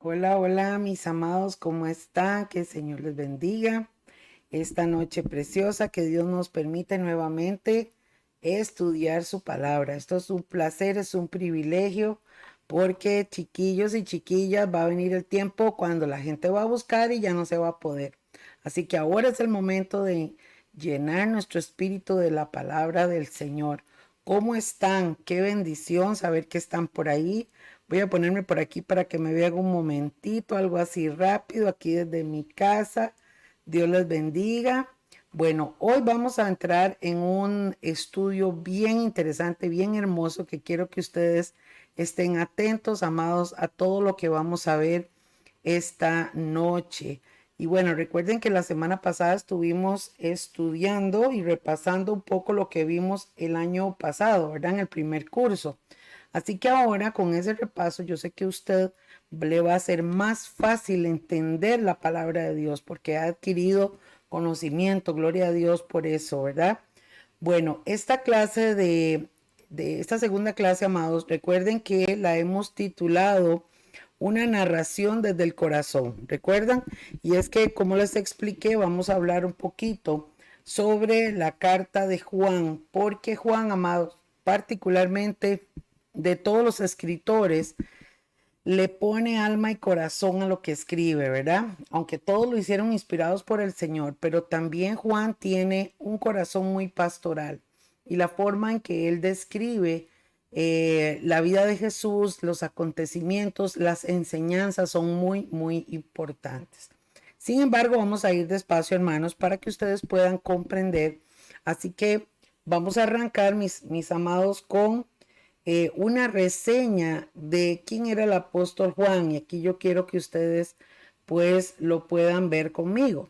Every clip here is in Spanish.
Hola, hola, mis amados, ¿cómo están? Que el Señor les bendiga. Esta noche preciosa que Dios nos permite nuevamente estudiar su palabra. Esto es un placer, es un privilegio, porque chiquillos y chiquillas va a venir el tiempo cuando la gente va a buscar y ya no se va a poder. Así que ahora es el momento de llenar nuestro espíritu de la palabra del Señor. ¿Cómo están? Qué bendición saber que están por ahí. Voy a ponerme por aquí para que me vean un momentito, algo así rápido, aquí desde mi casa. Dios les bendiga. Bueno, hoy vamos a entrar en un estudio bien interesante, bien hermoso, que quiero que ustedes estén atentos, amados, a todo lo que vamos a ver esta noche. Y bueno, recuerden que la semana pasada estuvimos estudiando y repasando un poco lo que vimos el año pasado, ¿verdad? En el primer curso. Así que ahora con ese repaso yo sé que usted le va a ser más fácil entender la palabra de Dios porque ha adquirido conocimiento, gloria a Dios por eso, ¿verdad? Bueno, esta clase de esta segunda clase, amados, recuerden que la hemos titulado una narración desde el corazón, ¿recuerdan? Y es que, como les expliqué, vamos a hablar un poquito sobre la carta de Juan, porque Juan, amados, particularmente de todos los escritores, le pone alma y corazón a lo que escribe, ¿verdad? Aunque todos lo hicieron inspirados por el Señor, pero también Juan tiene un corazón muy pastoral y la forma en que él describe la vida de Jesús, los acontecimientos, las enseñanzas son muy, muy importantes. Sin embargo, vamos a ir despacio, hermanos, para que ustedes puedan comprender. Así que vamos a arrancar, mis amados, con una reseña de quién era el apóstol Juan, y aquí yo quiero que ustedes pues lo puedan ver conmigo.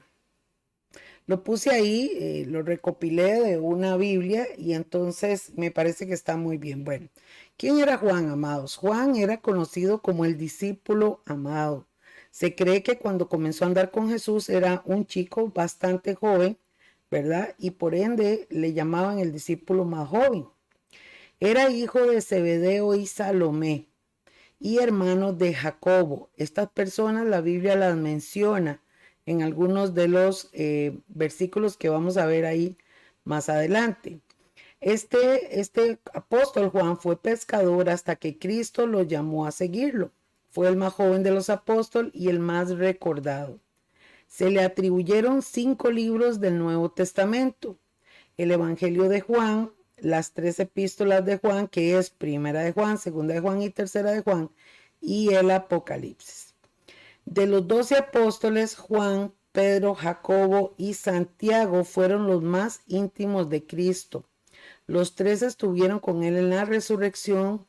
Lo puse ahí, lo recopilé de una Biblia y entonces me parece que está muy bien. Bueno, ¿quién era Juan, amados? Juan era conocido como el discípulo amado. Se cree que cuando comenzó a andar con Jesús era un chico bastante joven, ¿verdad? Y por ende le llamaban el discípulo más joven. Era hijo de Zebedeo y Salomé y hermano de Jacobo. Estas personas la Biblia las menciona en algunos de los versículos que vamos a ver ahí más adelante. Este apóstol Juan fue pescador hasta que Cristo lo llamó a seguirlo. Fue el más joven de los apóstoles y el más recordado. Se le atribuyeron 5 libros del Nuevo Testamento: el Evangelio de Juan, las 3 epístolas de Juan, que es Primera de Juan, Segunda de Juan y Tercera de Juan, y el Apocalipsis. De los 12 apóstoles, Juan, Pedro, Jacobo y Santiago fueron los más íntimos de Cristo. Los 3 estuvieron con él en la resurrección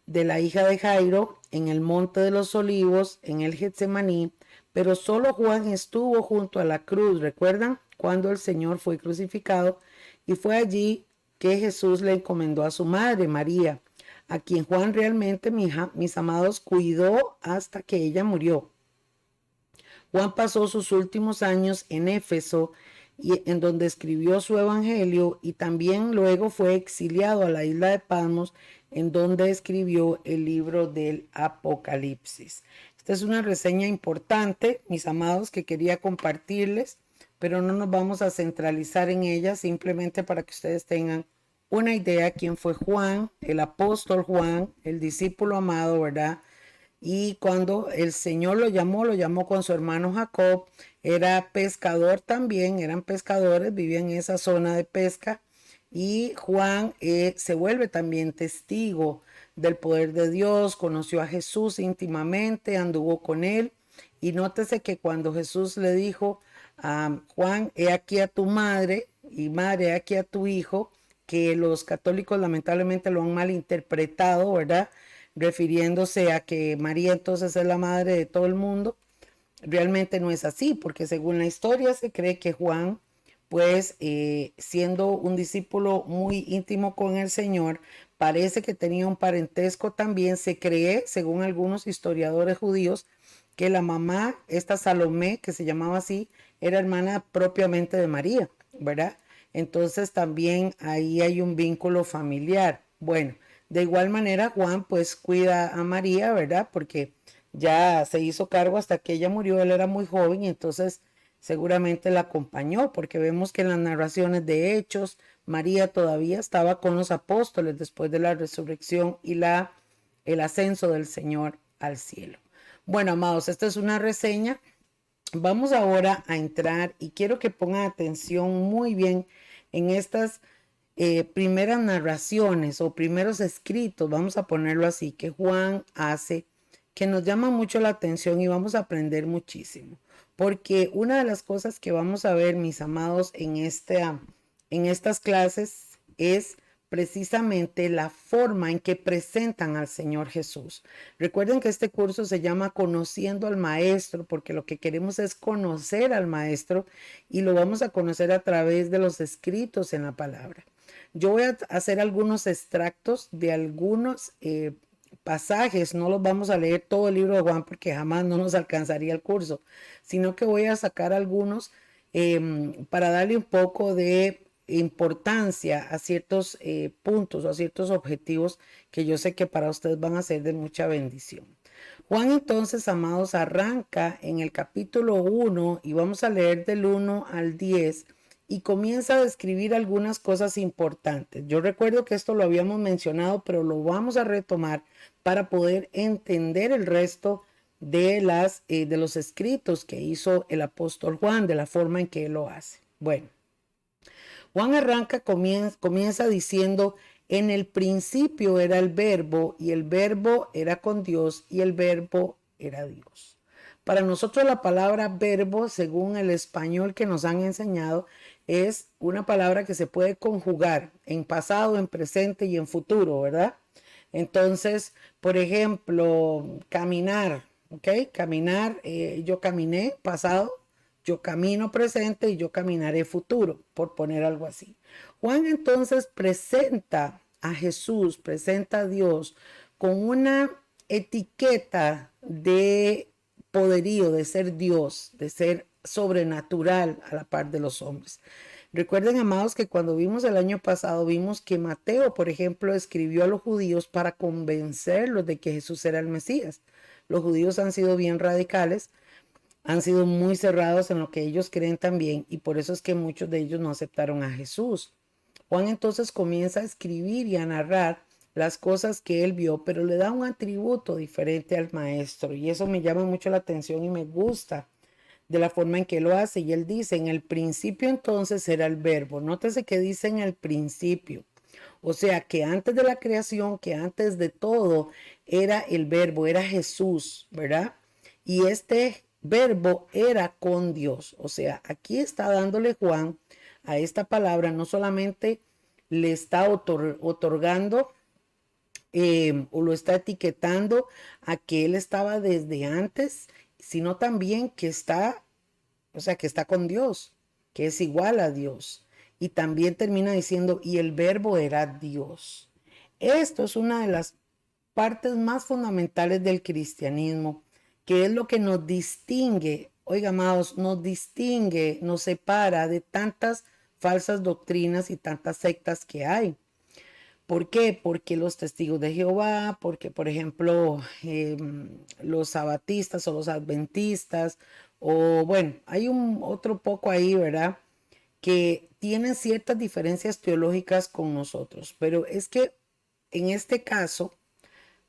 de la hija de Jairo, en el monte de los olivos, en el Getsemaní, pero solo Juan estuvo junto a la cruz, ¿recuerdan? Cuando el Señor fue crucificado, y fue allí que Jesús le encomendó a su madre, María, a quien Juan realmente, mis amados, cuidó hasta que ella murió. Juan pasó sus últimos años en Éfeso, y en donde escribió su evangelio, y también luego fue exiliado a la isla de Patmos, en donde escribió el libro del Apocalipsis. Esta es una reseña importante, mis amados, que quería compartirles, pero no nos vamos a centralizar en ella, simplemente para que ustedes tengan una idea quién fue Juan, el apóstol Juan, el discípulo amado, ¿verdad? Y cuando el Señor lo llamó con su hermano Jacob. Era pescador también, eran pescadores, vivían en esa zona de pesca. Y Juan se vuelve también testigo del poder de Dios, conoció a Jesús íntimamente, anduvo con él. Y nótese que cuando Jesús le dijo a Juan, he aquí a tu madre, y madre, he aquí a tu hijo, que los católicos lamentablemente lo han malinterpretado, ¿verdad? Refiriéndose a que María entonces es la madre de todo el mundo. Realmente no es así, porque según la historia se cree que Juan, pues siendo un discípulo muy íntimo con el Señor, parece que tenía un parentesco también. Se cree, según algunos historiadores judíos, que la mamá, esta Salomé, que se llamaba así, era hermana propiamente de María, ¿verdad? Entonces también ahí hay un vínculo familiar. Bueno, de igual manera Juan pues cuida a María, ¿verdad? Porque ya se hizo cargo hasta que ella murió. Él era muy joven y entonces seguramente la acompañó, porque vemos que en las narraciones de Hechos, María todavía estaba con los apóstoles después de la resurrección y el ascenso del Señor al cielo. Bueno, amados, esta es una reseña. Vamos ahora a entrar y quiero que pongan atención muy bien en estas primeras narraciones o primeros escritos, vamos a ponerlo así, que Juan hace, que nos llama mucho la atención y vamos a aprender muchísimo. Porque una de las cosas que vamos a ver, mis amados, en estas clases es precisamente la forma en que presentan al Señor Jesús. Recuerden que este curso se llama Conociendo al Maestro, porque lo que queremos es conocer al Maestro y lo vamos a conocer a través de los escritos en la palabra. Yo voy a hacer algunos extractos de algunos pasajes, no los vamos a leer todo el libro de Juan porque jamás no nos alcanzaría el curso, sino que voy a sacar algunos para darle un poco de importancia a ciertos puntos o a ciertos objetivos que yo sé que para ustedes van a ser de mucha bendición. Juan entonces, amados, arranca en el capítulo 1 y vamos a leer del 1 al 10 y comienza a describir algunas cosas importantes. Yo recuerdo que esto lo habíamos mencionado, pero lo vamos a retomar para poder entender el resto de los escritos que hizo el apóstol Juan, de la forma en que él lo hace. Bueno, Juan arranca, comienza diciendo, en el principio era el verbo y el verbo era con Dios y el verbo era Dios. Para nosotros la palabra verbo, según el español que nos han enseñado, es una palabra que se puede conjugar en pasado, en presente y en futuro, ¿verdad? Entonces, por ejemplo, caminar, ¿ok? Caminar, yo caminé pasado, yo camino presente y yo caminaré futuro, por poner algo así. Juan entonces presenta a Jesús, presenta a Dios con una etiqueta de poderío, de ser Dios, de ser sobrenatural a la par de los hombres. Recuerden, amados, que cuando vimos el año pasado, vimos que Mateo, por ejemplo, escribió a los judíos para convencerlos de que Jesús era el Mesías. Los judíos han sido bien radicales, han sido muy cerrados en lo que ellos creen también, y por eso es que muchos de ellos no aceptaron a Jesús. Juan entonces comienza a escribir y a narrar las cosas que él vio, pero le da un atributo diferente al maestro, y eso me llama mucho la atención y me gusta de la forma en que lo hace. Y él dice, en el principio entonces era el verbo. Nótese que dice en el principio. O sea, que antes de la creación, que antes de todo, era el verbo, era Jesús, ¿verdad? Y este verbo era con Dios. O sea, aquí está dándole Juan a esta palabra, no solamente le está otorgando o lo está etiquetando a que él estaba desde antes, sino también que está, o sea, que está con Dios, que es igual a Dios. Y también termina diciendo, y el verbo era Dios. Esto es una de las partes más fundamentales del cristianismo, que es lo que nos distingue, oiga, amados, nos distingue, nos separa de tantas falsas doctrinas y tantas sectas que hay. ¿Por qué? Porque los testigos de Jehová, porque por ejemplo los sabatistas o los adventistas, o bueno, hay un otro poco ahí, ¿verdad? Que tienen ciertas diferencias teológicas con nosotros, pero es que en este caso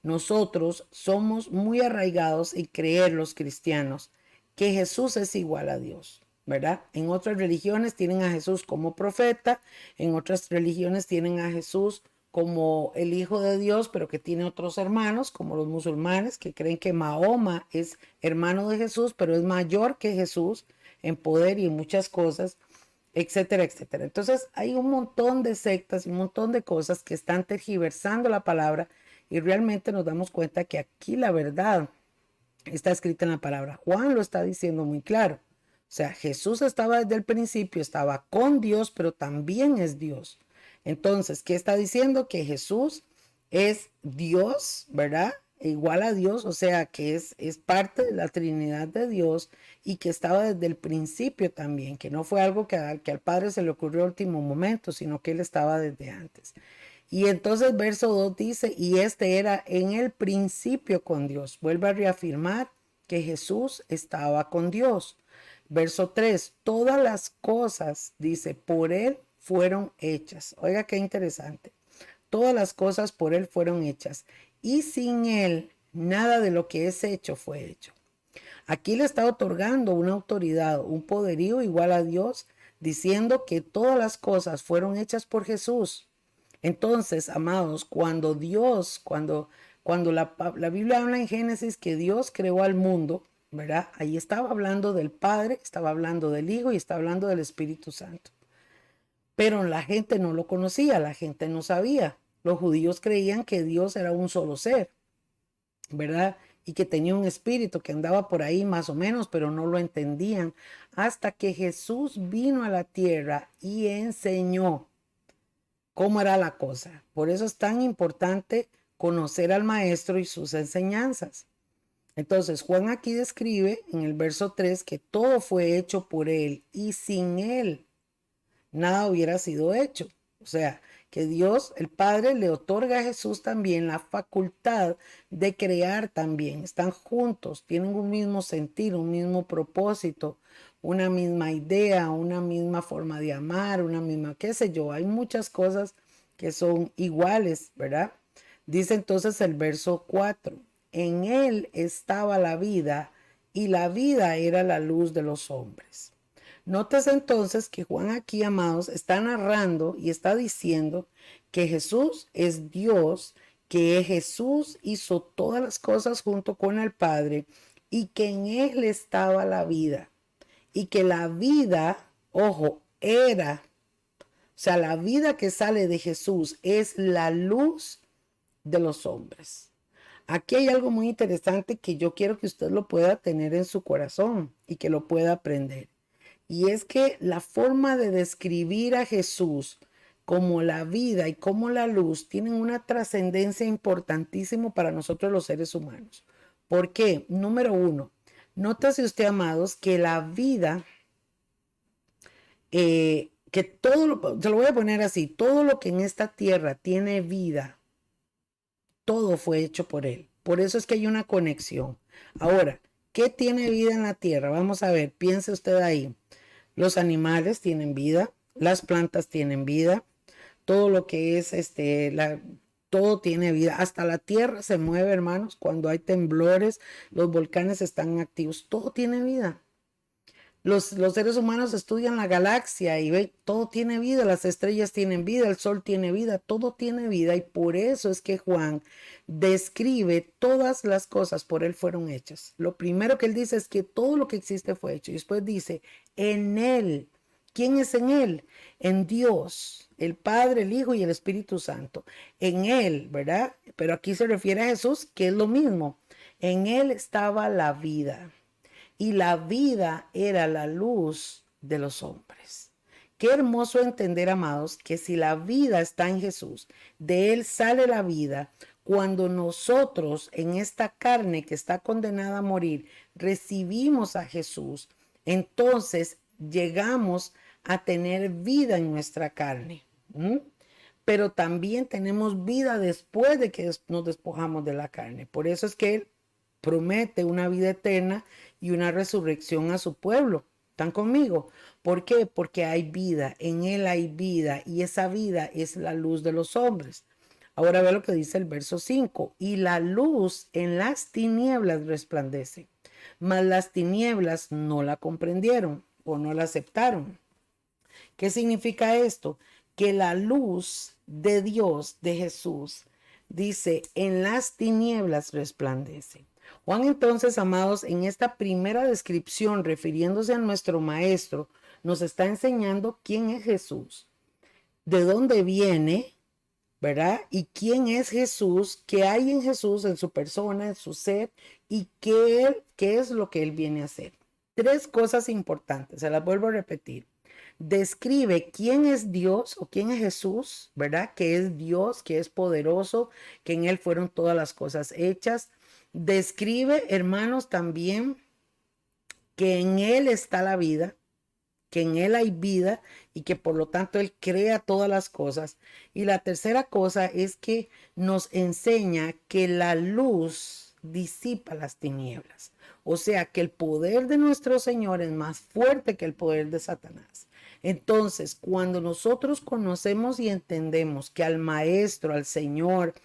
nosotros somos muy arraigados en creer los cristianos que Jesús es igual a Dios, ¿verdad? En otras religiones tienen a Jesús como profeta, en otras religiones tienen a Jesús como el Hijo de Dios, pero que tiene otros hermanos, como los musulmanes, que creen que Mahoma es hermano de Jesús, pero es mayor que Jesús en poder y en muchas cosas, etcétera, etcétera. Entonces hay un montón de sectas y un montón de cosas que están tergiversando la palabra y realmente nos damos cuenta que aquí la verdad está escrita en la palabra. Juan lo está diciendo muy claro. O sea, Jesús estaba desde el principio, estaba con Dios, pero también es Dios. Entonces, ¿qué está diciendo? Que Jesús es Dios, ¿verdad? Igual a Dios, o sea, que es parte de la Trinidad de Dios y que estaba desde el principio también, que no fue algo que al Padre se le ocurrió a último momento, sino que Él estaba desde antes. Y entonces verso 2 dice, y este era en el principio con Dios. Vuelve a reafirmar que Jesús estaba con Dios. Verso 3, todas las cosas, dice, por él fueron hechas. Oiga qué interesante. Todas las cosas por él fueron hechas. Y sin él, nada de lo que es hecho fue hecho. Aquí le está otorgando una autoridad, un poderío igual a Dios, diciendo que todas las cosas fueron hechas por Jesús. Entonces, amados, cuando Dios, cuando la Biblia habla en Génesis que Dios creó al mundo, ¿verdad? Ahí estaba hablando del Padre, estaba hablando del Hijo y estaba hablando del Espíritu Santo. Pero la gente no lo conocía, la gente no sabía. Los judíos creían que Dios era un solo ser, ¿verdad? Y que tenía un espíritu que andaba por ahí más o menos, pero no lo entendían hasta que Jesús vino a la tierra y enseñó cómo era la cosa. Por eso es tan importante conocer al maestro y sus enseñanzas. Entonces, Juan aquí describe en el verso 3 que todo fue hecho por él y sin él nada hubiera sido hecho. O sea, que Dios, el Padre, le otorga a Jesús también la facultad de crear también. Están juntos, tienen un mismo sentir, un mismo propósito, una misma idea, una misma forma de amar, una misma, qué sé yo. Hay muchas cosas que son iguales, ¿verdad? Dice entonces el verso 4, en él estaba la vida y la vida era la luz de los hombres. Notes entonces que Juan aquí, amados, está narrando y está diciendo que Jesús es Dios, que Jesús hizo todas las cosas junto con el Padre y que en él estaba la vida y que la vida, ojo, era, o sea, la vida que sale de Jesús es la luz de los hombres. Aquí hay algo muy interesante que yo quiero que usted lo pueda tener en su corazón y que lo pueda aprender. Y es que la forma de describir a Jesús como la vida y como la luz tienen una trascendencia importantísima para nosotros los seres humanos. ¿Por qué? Número uno, nótese usted, amados, que la vida, que se lo voy a poner así, todo lo que en esta tierra tiene vida, todo fue hecho por él. Por eso es que hay una conexión. Ahora, ¿qué tiene vida en la tierra? Vamos a ver, piense usted ahí. Los animales tienen vida, las plantas tienen vida, todo lo que es todo tiene vida, hasta la tierra se mueve, hermanos, cuando hay temblores, los volcanes están activos, todo tiene vida. Los seres humanos estudian la galaxia y ven, todo tiene vida, las estrellas tienen vida, el sol tiene vida, todo tiene vida y por eso es que Juan describe todas las cosas por él fueron hechas. Lo primero que él dice es que todo lo que existe fue hecho y después dice, en él. ¿Quién es en él? En Dios, el Padre, el Hijo y el Espíritu Santo. En él, ¿verdad? Pero aquí se refiere a Jesús, que es lo mismo. En él estaba la vida y la vida era la luz de los hombres. Qué hermoso entender, amados, que si la vida está en Jesús, de él sale la vida. Cuando nosotros en esta carne que está condenada a morir, recibimos a Jesús, entonces llegamos a tener vida en nuestra carne. Pero también tenemos vida después de que nos despojamos de la carne. Por eso es que él promete una vida eterna y una resurrección a su pueblo. ¿Están conmigo? ¿Por qué? Porque hay vida, en él hay vida y esa vida es la luz de los hombres. Ahora ve lo que dice el verso 5. Y la luz en las tinieblas resplandece, mas las tinieblas no la comprendieron o no la aceptaron. ¿Qué significa esto? Que la luz de Dios, de Jesús, dice, en las tinieblas resplandece. Juan entonces, amados, en esta primera descripción, refiriéndose a nuestro maestro, nos está enseñando quién es Jesús, de dónde viene, ¿verdad? Y quién es Jesús, qué hay en Jesús, en su persona, en su ser, y qué es lo que él viene a hacer. Tres cosas importantes, se las vuelvo a repetir. Describe quién es Dios o quién es Jesús, ¿verdad? Que es Dios, que es poderoso, que en él fueron todas las cosas hechas. Describe, hermanos, también que en él está la vida que en Él hay vida y que por lo tanto Él crea todas las cosas. Y la tercera cosa es que nos enseña que la luz disipa las tinieblas. O sea que el poder de nuestro Señor es más fuerte que el poder de Satanás. Entonces, cuando nosotros conocemos y entendemos que al Maestro, al Señor,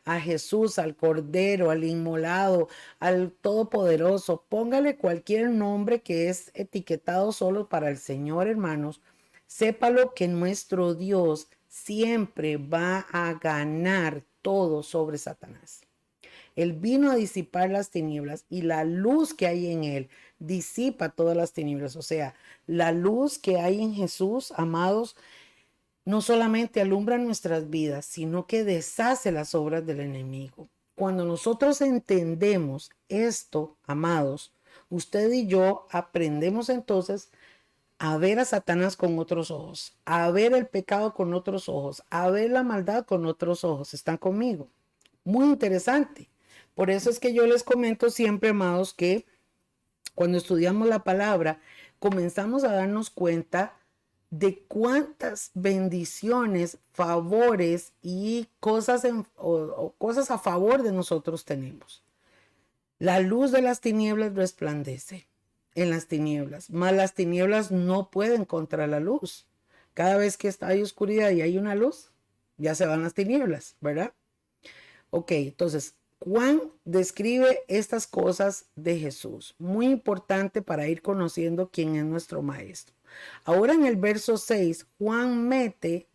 a Jesús, al Cordero, al Inmolado, al Todopoderoso, póngale cualquier nombre que es etiquetado solo para el Señor, hermanos, sépalo que nuestro Dios siempre va a ganar todo sobre Satanás. Él vino a disipar las tinieblas y la luz que hay en Él disipa todas las tinieblas. O sea, la luz que hay en Jesús, amados, no solamente alumbra nuestras vidas, sino que deshace las obras del enemigo. Cuando nosotros entendemos esto, amados, usted y yo aprendemos entonces a ver a Satanás con otros ojos, a ver el pecado con otros ojos, a ver la maldad con otros ojos. ¿Están conmigo? Muy interesante. Por eso es que yo les comento siempre, amados, que cuando estudiamos la palabra, comenzamos a darnos cuenta de cuántas bendiciones, favores y cosas, o cosas a favor de nosotros tenemos. La luz de las tinieblas resplandece en las tinieblas, mas las tinieblas no pueden contra la luz. Cada vez que hay oscuridad y hay una luz, ya se van las tinieblas, ¿verdad? Ok, entonces Juan describe estas cosas de Jesús, muy importante para ir conociendo quién es nuestro maestro. Ahora en el verso 6, Juan mete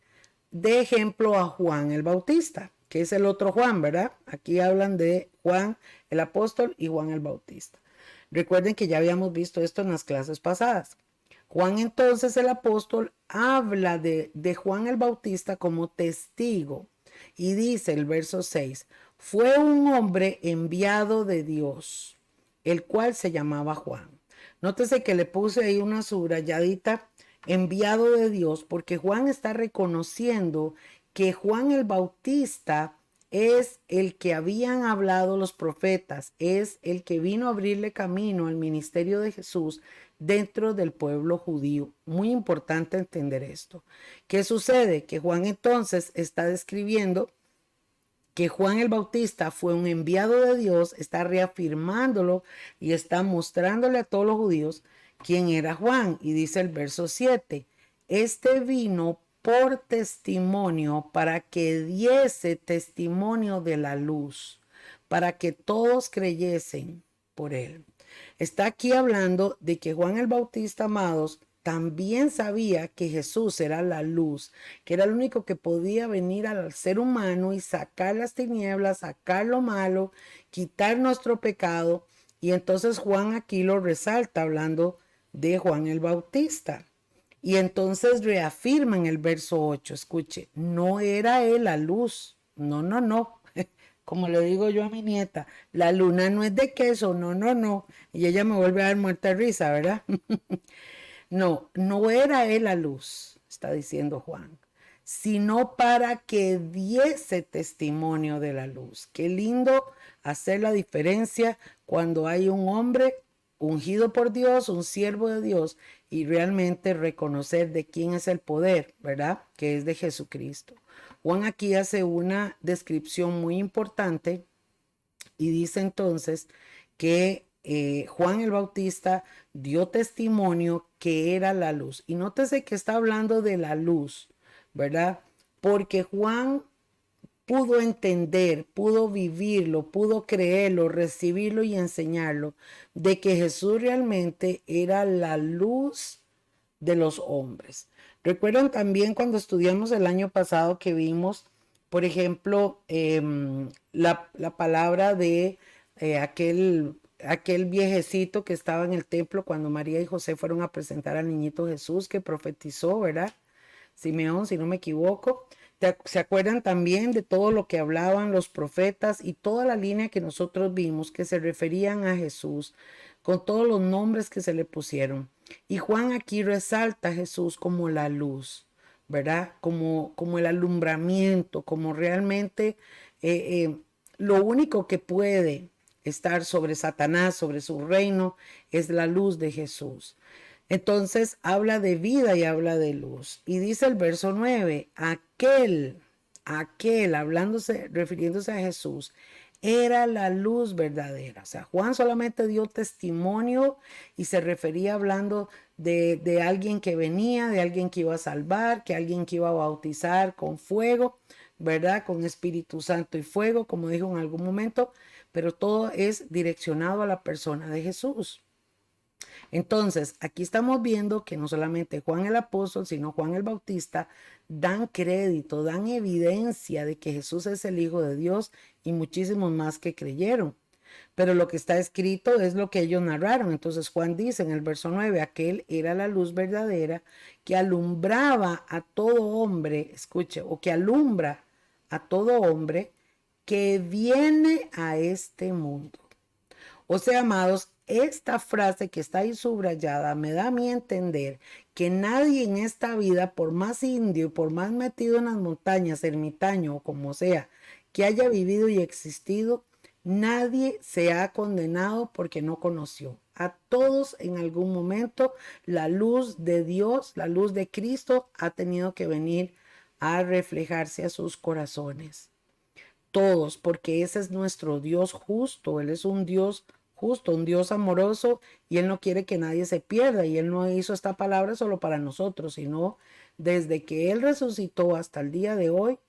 de ejemplo a Juan el Bautista, que es el otro Juan, ¿verdad? Aquí hablan de Juan el apóstol y Juan el Bautista. Recuerden que ya habíamos visto esto en las clases pasadas. Juan entonces el apóstol habla de Juan el Bautista como testigo y dice el verso 6, fue un hombre enviado de Dios, el cual se llamaba Juan. Nótese que le puse ahí una subrayadita, enviado de Dios, porque Juan está reconociendo que Juan el Bautista es el que habían hablado los profetas, es el que vino a abrirle camino al ministerio de Jesús dentro del pueblo judío. Muy importante entender esto. ¿Qué sucede? Que Juan entonces está describiendo que Juan el Bautista fue un enviado de Dios, está reafirmándolo y está mostrándole a todos los judíos quién era Juan. Y dice el verso 7, este vino por testimonio para que diese testimonio de la luz, para que todos creyesen por él. Está aquí hablando de que Juan el Bautista, amados, también sabía que Jesús era la luz, que era el único que podía venir al ser humano y sacar las tinieblas, sacar lo malo, quitar nuestro pecado. Y entonces Juan aquí lo resalta hablando de Juan el Bautista. Y entonces reafirma en el verso 8, escuche, no era él la luz, no. Como le digo yo a mi nieta, la luna no es de queso, no. Y ella me vuelve a dar muerta de risa, ¿verdad? No era él la luz, está diciendo Juan, sino para que diese testimonio de la luz. Qué lindo hacer la diferencia cuando hay un hombre ungido por Dios, un siervo de Dios, y realmente reconocer de quién es el poder, ¿verdad? Que es de Jesucristo. Juan aquí hace una descripción muy importante y dice entonces que Juan el Bautista dio testimonio que era la luz. Y nótese que está hablando de la luz, ¿verdad? Porque Juan pudo entender, pudo vivirlo, pudo creerlo, recibirlo y enseñarlo, de que Jesús realmente era la luz de los hombres. Recuerdan también cuando estudiamos el año pasado que vimos, por ejemplo, la palabra de aquel viejecito que estaba en el templo cuando María y José fueron a presentar al niñito Jesús que profetizó, ¿verdad? Simeón, si no me equivoco. ¿Se acuerdan también de todo lo que hablaban los profetas y toda la línea que nosotros vimos que se referían a Jesús con todos los nombres que se le pusieron? Y Juan aquí resalta a Jesús como la luz, ¿verdad? Como el alumbramiento, como realmente lo único que puede estar sobre Satanás, sobre su reino, es la luz de Jesús. Entonces habla de vida y habla de luz. Y dice el verso 9, aquel, refiriéndose a Jesús, era la luz verdadera. O sea, Juan solamente dio testimonio y se refería hablando de alguien que venía, de alguien que iba a salvar, que alguien que iba a bautizar con fuego, ¿verdad? Con Espíritu Santo y fuego, como dijo en algún momento, pero todo es direccionado a la persona de Jesús. Entonces, aquí estamos viendo que no solamente Juan el apóstol, sino Juan el Bautista dan crédito, dan evidencia de que Jesús es el Hijo de Dios y muchísimos más que creyeron. Pero lo que está escrito es lo que ellos narraron. Entonces Juan dice en el verso 9, aquel era la luz verdadera que alumbraba a todo hombre, escuche, o que alumbra a todo hombre que viene a este mundo. O sea, amados, esta frase que está ahí subrayada me da a mí entender que nadie en esta vida, por más indio y por más metido en las montañas, ermitaño o como sea, que haya vivido y existido, nadie se ha condenado porque no conoció. A todos en algún momento la luz de Dios, la luz de Cristo ha tenido que venir a reflejarse a sus corazones. Todos, porque ese es nuestro Dios justo. Él es un Dios justo, un Dios amoroso, y Él no quiere que nadie se pierda. Y Él no hizo esta palabra solo para nosotros, sino desde que Él resucitó hasta el día de hoy,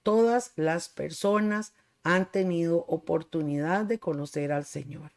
todas las personas han tenido oportunidad de conocer al Señor.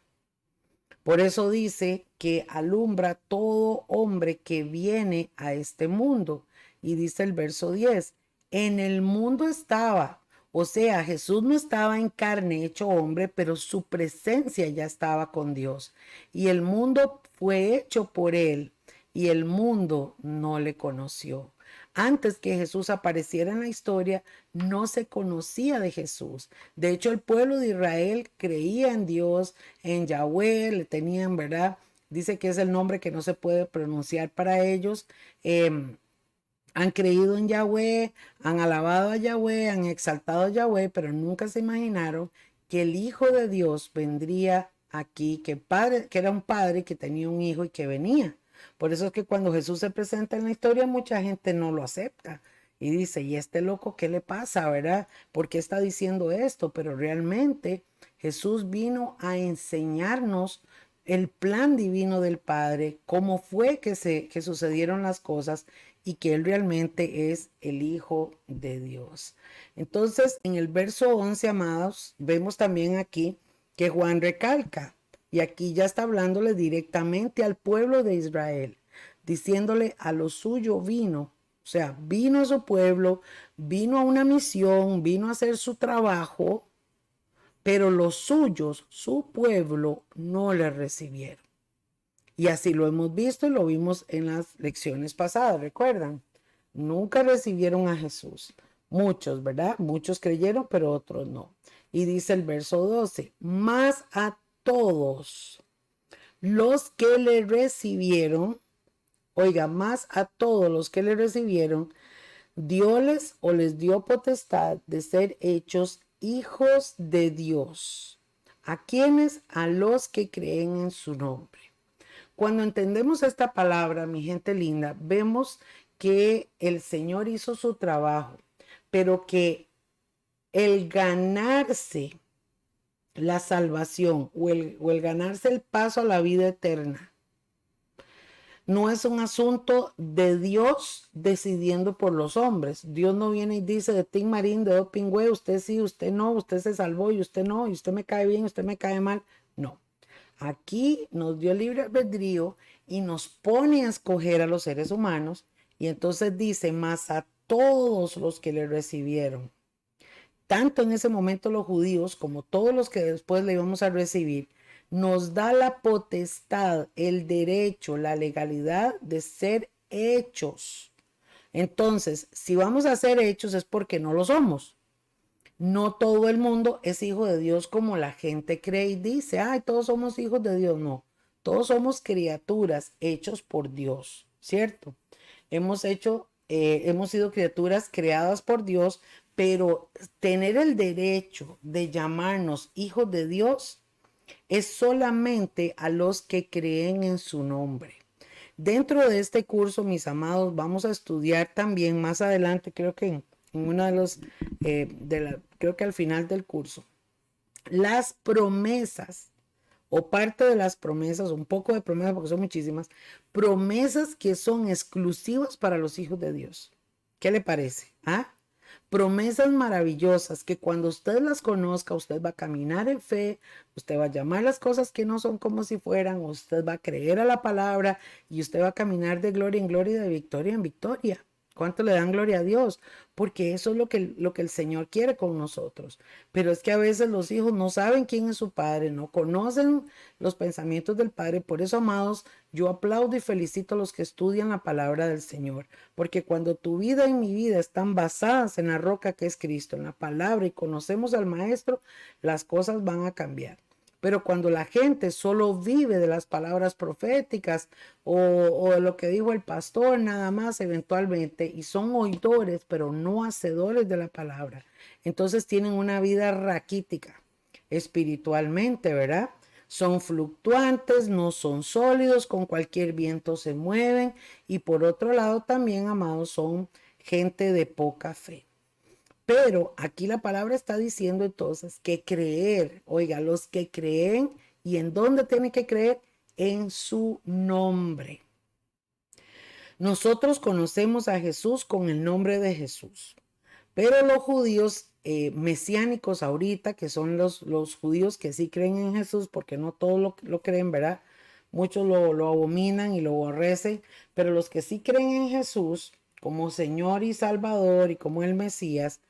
Por eso dice que alumbra todo hombre que viene a este mundo. Y dice el verso 10, en el mundo estaba, o sea, Jesús no estaba en carne hecho hombre, pero su presencia ya estaba con Dios. Y el mundo fue hecho por él y el mundo no le conoció. Antes que Jesús apareciera en la historia, no se conocía de Jesús. De hecho, el pueblo de Israel creía en Dios, en Yahweh, le tenían, ¿verdad? Dice que es el nombre que no se puede pronunciar para ellos. Han creído en Yahweh, han alabado a Yahweh, han exaltado a Yahweh, pero nunca se imaginaron que el Hijo de Dios vendría aquí, que era un padre que tenía un hijo y que venía. Por eso es que cuando Jesús se presenta en la historia, mucha gente no lo acepta y dice, ¿y este loco qué le pasa, verdad? ¿Por qué está diciendo esto? Pero realmente Jesús vino a enseñarnos el plan divino del Padre, cómo fue que sucedieron las cosas y que Él realmente es el Hijo de Dios. Entonces, en el verso 11, amados, vemos también aquí que Juan recalca, y aquí ya está hablándole directamente al pueblo de Israel, diciéndole a lo suyo vino, o sea, vino a su pueblo, vino a una misión, vino a hacer su trabajo, pero los suyos, su pueblo, no le recibieron. Y así lo hemos visto y lo vimos en las lecciones pasadas, ¿recuerdan? Nunca recibieron a Jesús. Muchos, ¿verdad? Muchos creyeron, pero otros no. Y dice el verso 12, más a todos los que le recibieron, oiga, más a todos los que le recibieron, dióles o les dio potestad de ser hechos hijos de Dios. ¿A quienes? A los que creen en su nombre. Cuando entendemos esta palabra, mi gente linda, vemos que el Señor hizo su trabajo, pero que el ganarse la salvación o el ganarse el paso a la vida eterna no es un asunto de Dios decidiendo por los hombres. Dios no viene y dice de Tim Marín, de Dopingüe, usted sí, usted no, usted se salvó y usted no, y usted me cae bien, usted me cae mal. No. Aquí nos dio libre albedrío y nos pone a escoger a los seres humanos y entonces dice, más a todos los que le recibieron, tanto en ese momento los judíos como todos los que después le íbamos a recibir, nos da la potestad, el derecho, la legalidad de ser hechos. Entonces, si vamos a ser hechos es porque no lo somos. No todo el mundo es hijo de Dios como la gente cree y dice, ay, todos somos hijos de Dios. No, todos somos criaturas hechos por Dios, ¿cierto? Hemos sido criaturas creadas por Dios, pero tener el derecho de llamarnos hijos de Dios es solamente a los que creen en su nombre. Dentro de este curso, mis amados, vamos a estudiar también más adelante, creo que en uno de los, creo que al final del curso, las promesas o parte de las promesas, un poco de promesas porque son muchísimas, promesas que son exclusivas para los hijos de Dios. ¿Qué le parece? ¿Ah? Promesas maravillosas que cuando usted las conozca, usted va a caminar en fe, usted va a llamar las cosas que no son como si fueran, usted va a creer a la palabra y usted va a caminar de gloria en gloria y de victoria en victoria. ¿Cuánto le dan gloria a Dios? Porque eso es lo que el Señor quiere con nosotros. Pero es que a veces los hijos no saben quién es su padre, no conocen los pensamientos del Padre. Por eso, amados, yo aplaudo y felicito a los que estudian la palabra del Señor. Porque cuando tu vida y mi vida están basadas en la roca que es Cristo, en la palabra, y conocemos al Maestro, las cosas van a cambiar. Pero cuando la gente solo vive de las palabras proféticas o de lo que dijo el pastor nada más eventualmente y son oidores pero no hacedores de la palabra, entonces tienen una vida raquítica espiritualmente, ¿verdad? Son fluctuantes, no son sólidos, con cualquier viento se mueven y por otro lado también, amados, son gente de poca fe. Pero aquí la palabra está diciendo entonces que creer, oiga, los que creen, ¿y en dónde tienen que creer? En su nombre. Nosotros conocemos a Jesús con el nombre de Jesús, pero los judíos mesiánicos ahorita, que son los judíos que sí creen en Jesús, porque no todos lo creen, ¿verdad? Muchos lo abominan y lo aborrecen, pero los que sí creen en Jesús como Señor y Salvador y como el Mesías,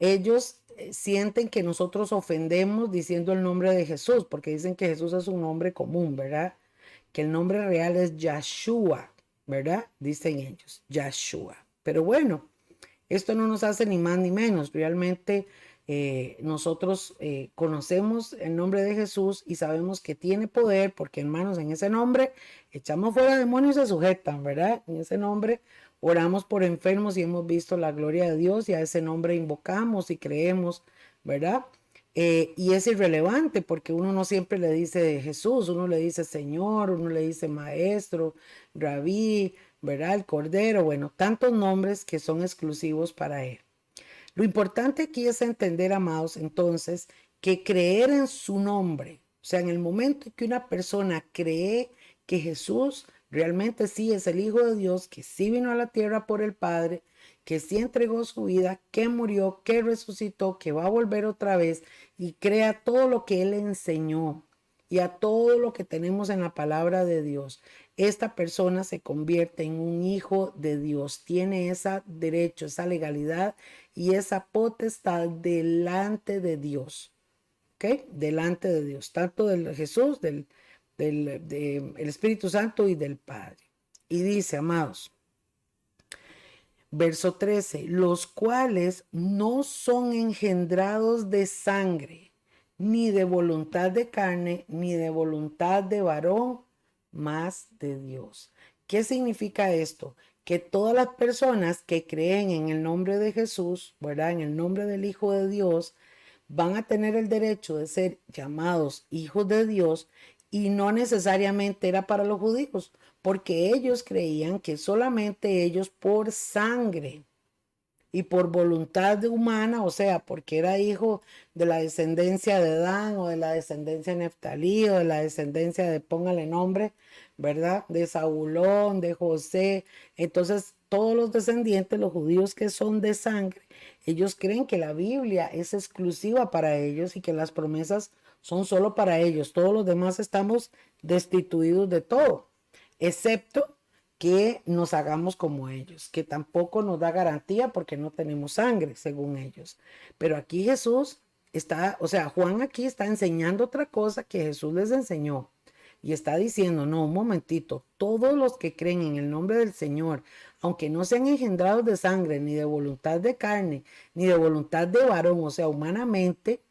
ellos sienten que nosotros ofendemos diciendo el nombre de Jesús, porque dicen que Jesús es un nombre común, ¿verdad? Que el nombre real es Yahshua, ¿verdad? Dicen ellos, Yahshua. Pero bueno, esto no nos hace ni más ni menos. Realmente nosotros conocemos el nombre de Jesús y sabemos que tiene poder, porque hermanos, en ese nombre echamos fuera demonios y se sujetan, ¿verdad? En ese nombre oramos por enfermos y hemos visto la gloria de Dios y a ese nombre invocamos y creemos, ¿verdad? Y es irrelevante porque uno no siempre le dice Jesús, uno le dice Señor, uno le dice Maestro, Rabí, ¿verdad? El Cordero, bueno, tantos nombres que son exclusivos para Él. Lo importante aquí es entender, amados, entonces, que creer en su nombre, o sea, en el momento que una persona cree que Jesús realmente sí es el Hijo de Dios, que sí vino a la tierra por el Padre, que sí entregó su vida, que murió, que resucitó, que va a volver otra vez y crea todo lo que Él enseñó y a todo lo que tenemos en la palabra de Dios, esta persona se convierte en un hijo de Dios, tiene ese derecho, esa legalidad y esa potestad delante de Dios, ¿ok? Delante de Dios, tanto de Jesús, del el Espíritu Santo y del Padre. Y dice, amados, verso 13, los cuales no son engendrados de sangre, ni de voluntad de carne, ni de voluntad de varón, más de Dios. ¿Qué significa esto? Que todas las personas que creen en el nombre de Jesús, ¿verdad? En el nombre del Hijo de Dios, van a tener el derecho de ser llamados hijos de Dios y no necesariamente era para los judíos, porque ellos creían que solamente ellos por sangre y por voluntad humana, o sea, porque era hijo de la descendencia de Dan o de la descendencia de Neftalí o de la descendencia de, póngale nombre, ¿verdad? De Zabulón, de José. Entonces, todos los descendientes, los judíos que son de sangre, ellos creen que la Biblia es exclusiva para ellos y que las promesas son solo para ellos. Todos los demás estamos destituidos de todo, excepto que nos hagamos como ellos, que tampoco nos da garantía porque no tenemos sangre, según ellos. Pero aquí Jesús está, o sea, Juan aquí está enseñando otra cosa que Jesús les enseñó. Y está diciendo, no, un momentito, todos los que creen en el nombre del Señor, aunque no sean engendrados de sangre, ni de voluntad de carne, ni de voluntad de varón, o sea, humanamente,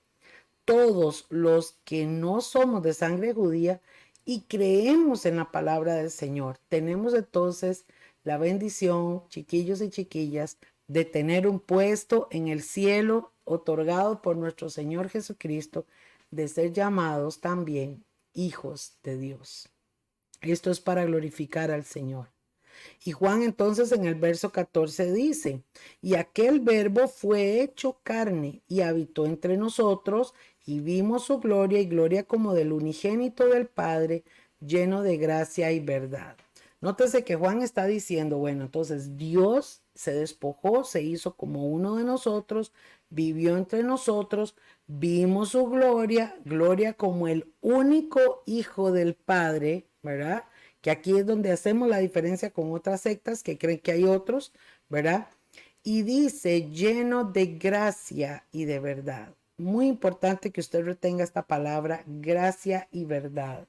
todos los que no somos de sangre judía y creemos en la palabra del Señor, tenemos entonces la bendición, chiquillos y chiquillas, de tener un puesto en el cielo otorgado por nuestro Señor Jesucristo, de ser llamados también hijos de Dios. Esto es para glorificar al Señor. Y Juan entonces en el verso 14 dice, y aquel verbo fue hecho carne y habitó entre nosotros y vimos su gloria y gloria como del unigénito del Padre, lleno de gracia y verdad. Nótese que Juan está diciendo, bueno, entonces Dios se despojó, se hizo como uno de nosotros, vivió entre nosotros, vimos su gloria, gloria como el único Hijo del Padre, ¿verdad? Que aquí es donde hacemos la diferencia con otras sectas que creen que hay otros, ¿verdad? Y dice lleno de gracia y de verdad. Muy importante que usted retenga esta palabra, gracia y verdad,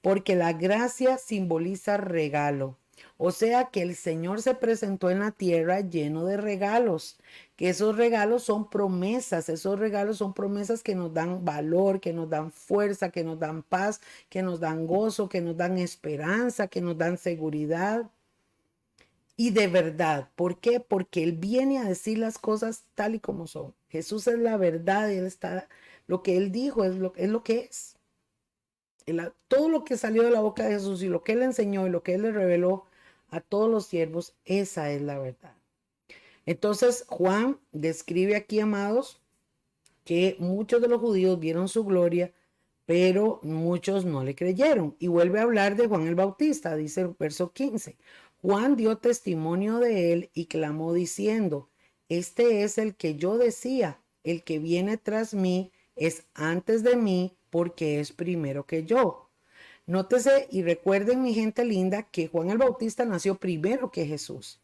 porque la gracia simboliza regalo. O sea que el Señor se presentó en la tierra lleno de regalos, que esos regalos son promesas, esos regalos son promesas que nos dan valor, que nos dan fuerza, que nos dan paz, que nos dan gozo, que nos dan esperanza, que nos dan seguridad y de verdad. ¿Por qué? Porque Él viene a decir las cosas tal y como son. Jesús es la verdad, Él está, lo que Él dijo es lo que es. Todo lo que salió de la boca de Jesús y lo que Él enseñó y lo que Él le reveló a todos los siervos, esa es la verdad. Entonces Juan describe aquí, amados, que muchos de los judíos vieron su gloria, pero muchos no le creyeron. Y vuelve a hablar de Juan el Bautista, dice el verso 15. Juan dio testimonio de él y clamó diciendo, este es el que yo decía, el que viene tras mí es antes de mí porque es primero que yo. Nótese y recuerden, mi gente linda, que Juan el Bautista nació primero que Jesús,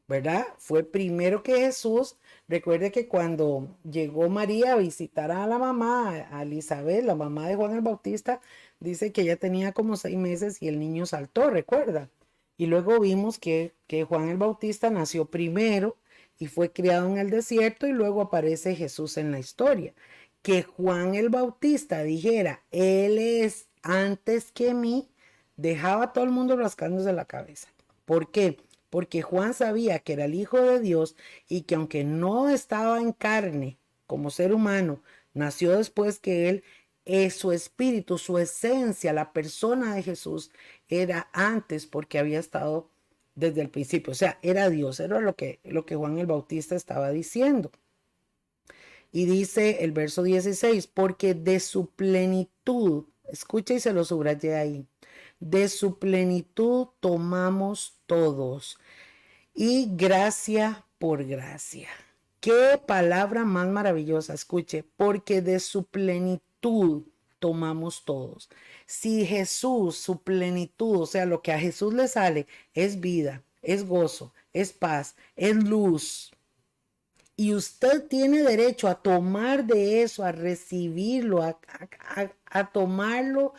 ¿verdad? Fue primero que Jesús. Recuerde que cuando llegó María a visitar a la mamá, a Elizabeth, la mamá de Juan el Bautista, dice que ella tenía como 6 meses y el niño saltó, recuerda. Y luego vimos que Juan el Bautista nació primero y fue criado en el desierto y luego aparece Jesús en la historia. Que Juan el Bautista dijera, Él es antes que mí, dejaba a todo el mundo rascándose la cabeza. ¿Por qué? Porque Juan sabía que era el Hijo de Dios y que aunque no estaba en carne como ser humano, nació después que él, su espíritu, su esencia, la persona de Jesús era antes porque había estado desde el principio. O sea, era Dios, era lo que Juan el Bautista estaba diciendo. Y dice el verso 16, porque de su plenitud, escucha y se lo subrayé ahí, de su plenitud tomamos todos y gracia por gracia. Qué palabra más maravillosa, escuche, porque de su plenitud tomamos todos. Si Jesús, su plenitud, o sea, lo que a Jesús le sale es vida, es gozo, es paz, es luz. Y usted tiene derecho a tomar de eso, a recibirlo, a tomarlo,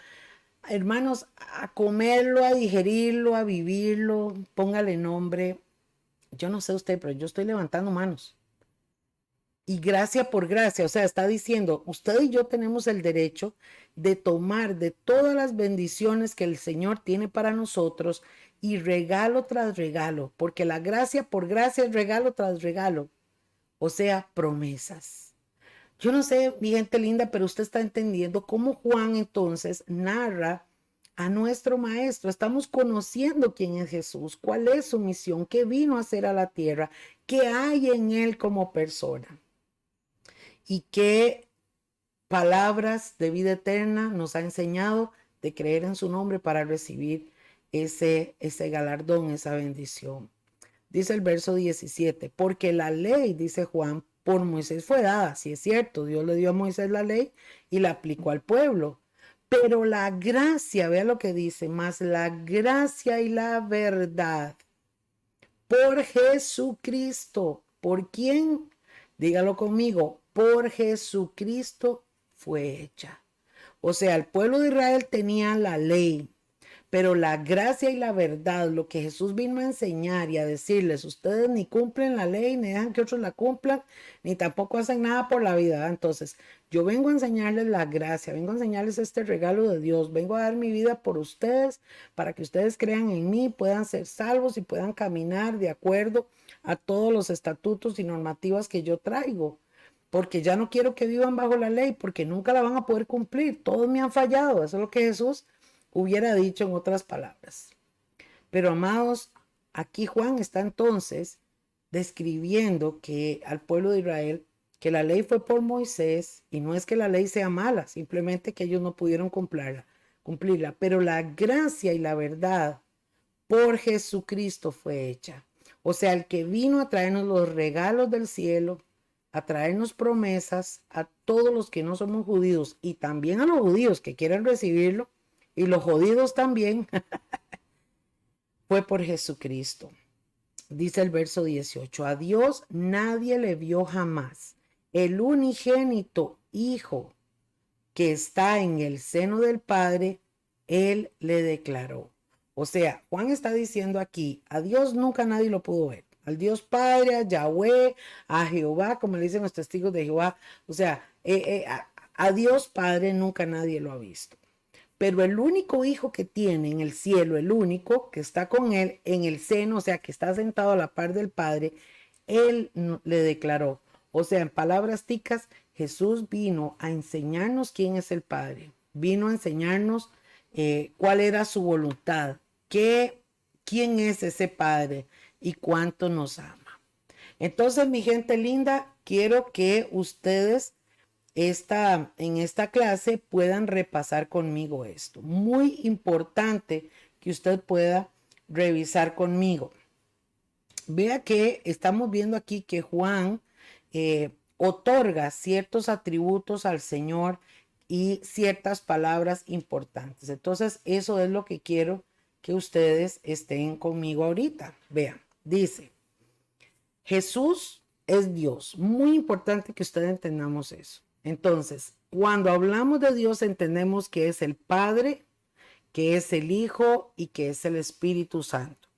hermanos, a comerlo, a digerirlo, a vivirlo, póngale nombre. Yo no sé usted, pero yo estoy levantando manos. Y gracia por gracia, o sea, está diciendo, usted y yo tenemos el derecho de tomar de todas las bendiciones que el Señor tiene para nosotros y regalo tras regalo, porque la gracia por gracia es regalo tras regalo, o sea, promesas. Yo no sé, mi gente linda, pero usted está entendiendo cómo Juan entonces narra a nuestro maestro. Estamos conociendo quién es Jesús, cuál es su misión, qué vino a hacer a la tierra, qué hay en él como persona y qué palabras de vida eterna nos ha enseñado de creer en su nombre para recibir ese galardón, esa bendición. Dice el verso 17, porque la ley, dice Juan, por Moisés fue dada. Si es cierto, Dios le dio a Moisés la ley y la aplicó al pueblo. Pero la gracia, vea lo que dice, más la gracia y la verdad por Jesucristo. ¿Por quién? Dígalo conmigo, por Jesucristo fue hecha. O sea, el pueblo de Israel tenía la ley, pero la gracia y la verdad, lo que Jesús vino a enseñar y a decirles, ustedes ni cumplen la ley, ni dejan que otros la cumplan, ni tampoco hacen nada por la vida. Entonces, yo vengo a enseñarles la gracia, vengo a enseñarles este regalo de Dios, vengo a dar mi vida por ustedes, para que ustedes crean en mí, puedan ser salvos y puedan caminar de acuerdo a todos los estatutos y normativas que yo traigo. Porque ya no quiero que vivan bajo la ley, porque nunca la van a poder cumplir. Todos me han fallado. Eso es lo que Jesús hubiera dicho en otras palabras. Pero amados, aquí Juan está entonces describiendo que al pueblo de Israel, que la ley fue por Moisés, y no es que la ley sea mala, simplemente que ellos no pudieron cumplirla, pero la gracia y la verdad por Jesucristo fue hecha. O sea, el que vino a traernos los regalos del cielo, a traernos promesas a todos los que no somos judíos y también a los judíos que quieren recibirlo, y los jodidos también, fue por Jesucristo. Dice el verso 18, a Dios nadie le vio jamás. El unigénito Hijo que está en el seno del Padre, Él le declaró. O sea, Juan está diciendo aquí, a Dios nunca nadie lo pudo ver. Al Dios Padre, a Yahweh, a Jehová, como le dicen los testigos de Jehová. O sea, a Dios Padre nunca nadie lo ha visto. Pero el único hijo que tiene en el cielo, el único que está con él en el seno, o sea, que está sentado a la par del Padre, él le declaró. O sea, en palabras ticas, Jesús vino a enseñarnos quién es el Padre. Vino a enseñarnos cuál era su voluntad, quién es ese Padre y cuánto nos ama. Entonces, mi gente linda, quiero que ustedes en esta clase puedan repasar conmigo esto. Muy importante que usted pueda revisar conmigo. Vea que estamos viendo aquí que Juan otorga ciertos atributos al Señor y ciertas palabras importantes. Entonces, eso es lo que quiero que ustedes estén conmigo ahorita. Vean, dice, Jesús es Dios. Muy importante que ustedes entendamos eso. Entonces, cuando hablamos de Dios, entendemos que es el Padre, que es el Hijo y que es el Espíritu Santo.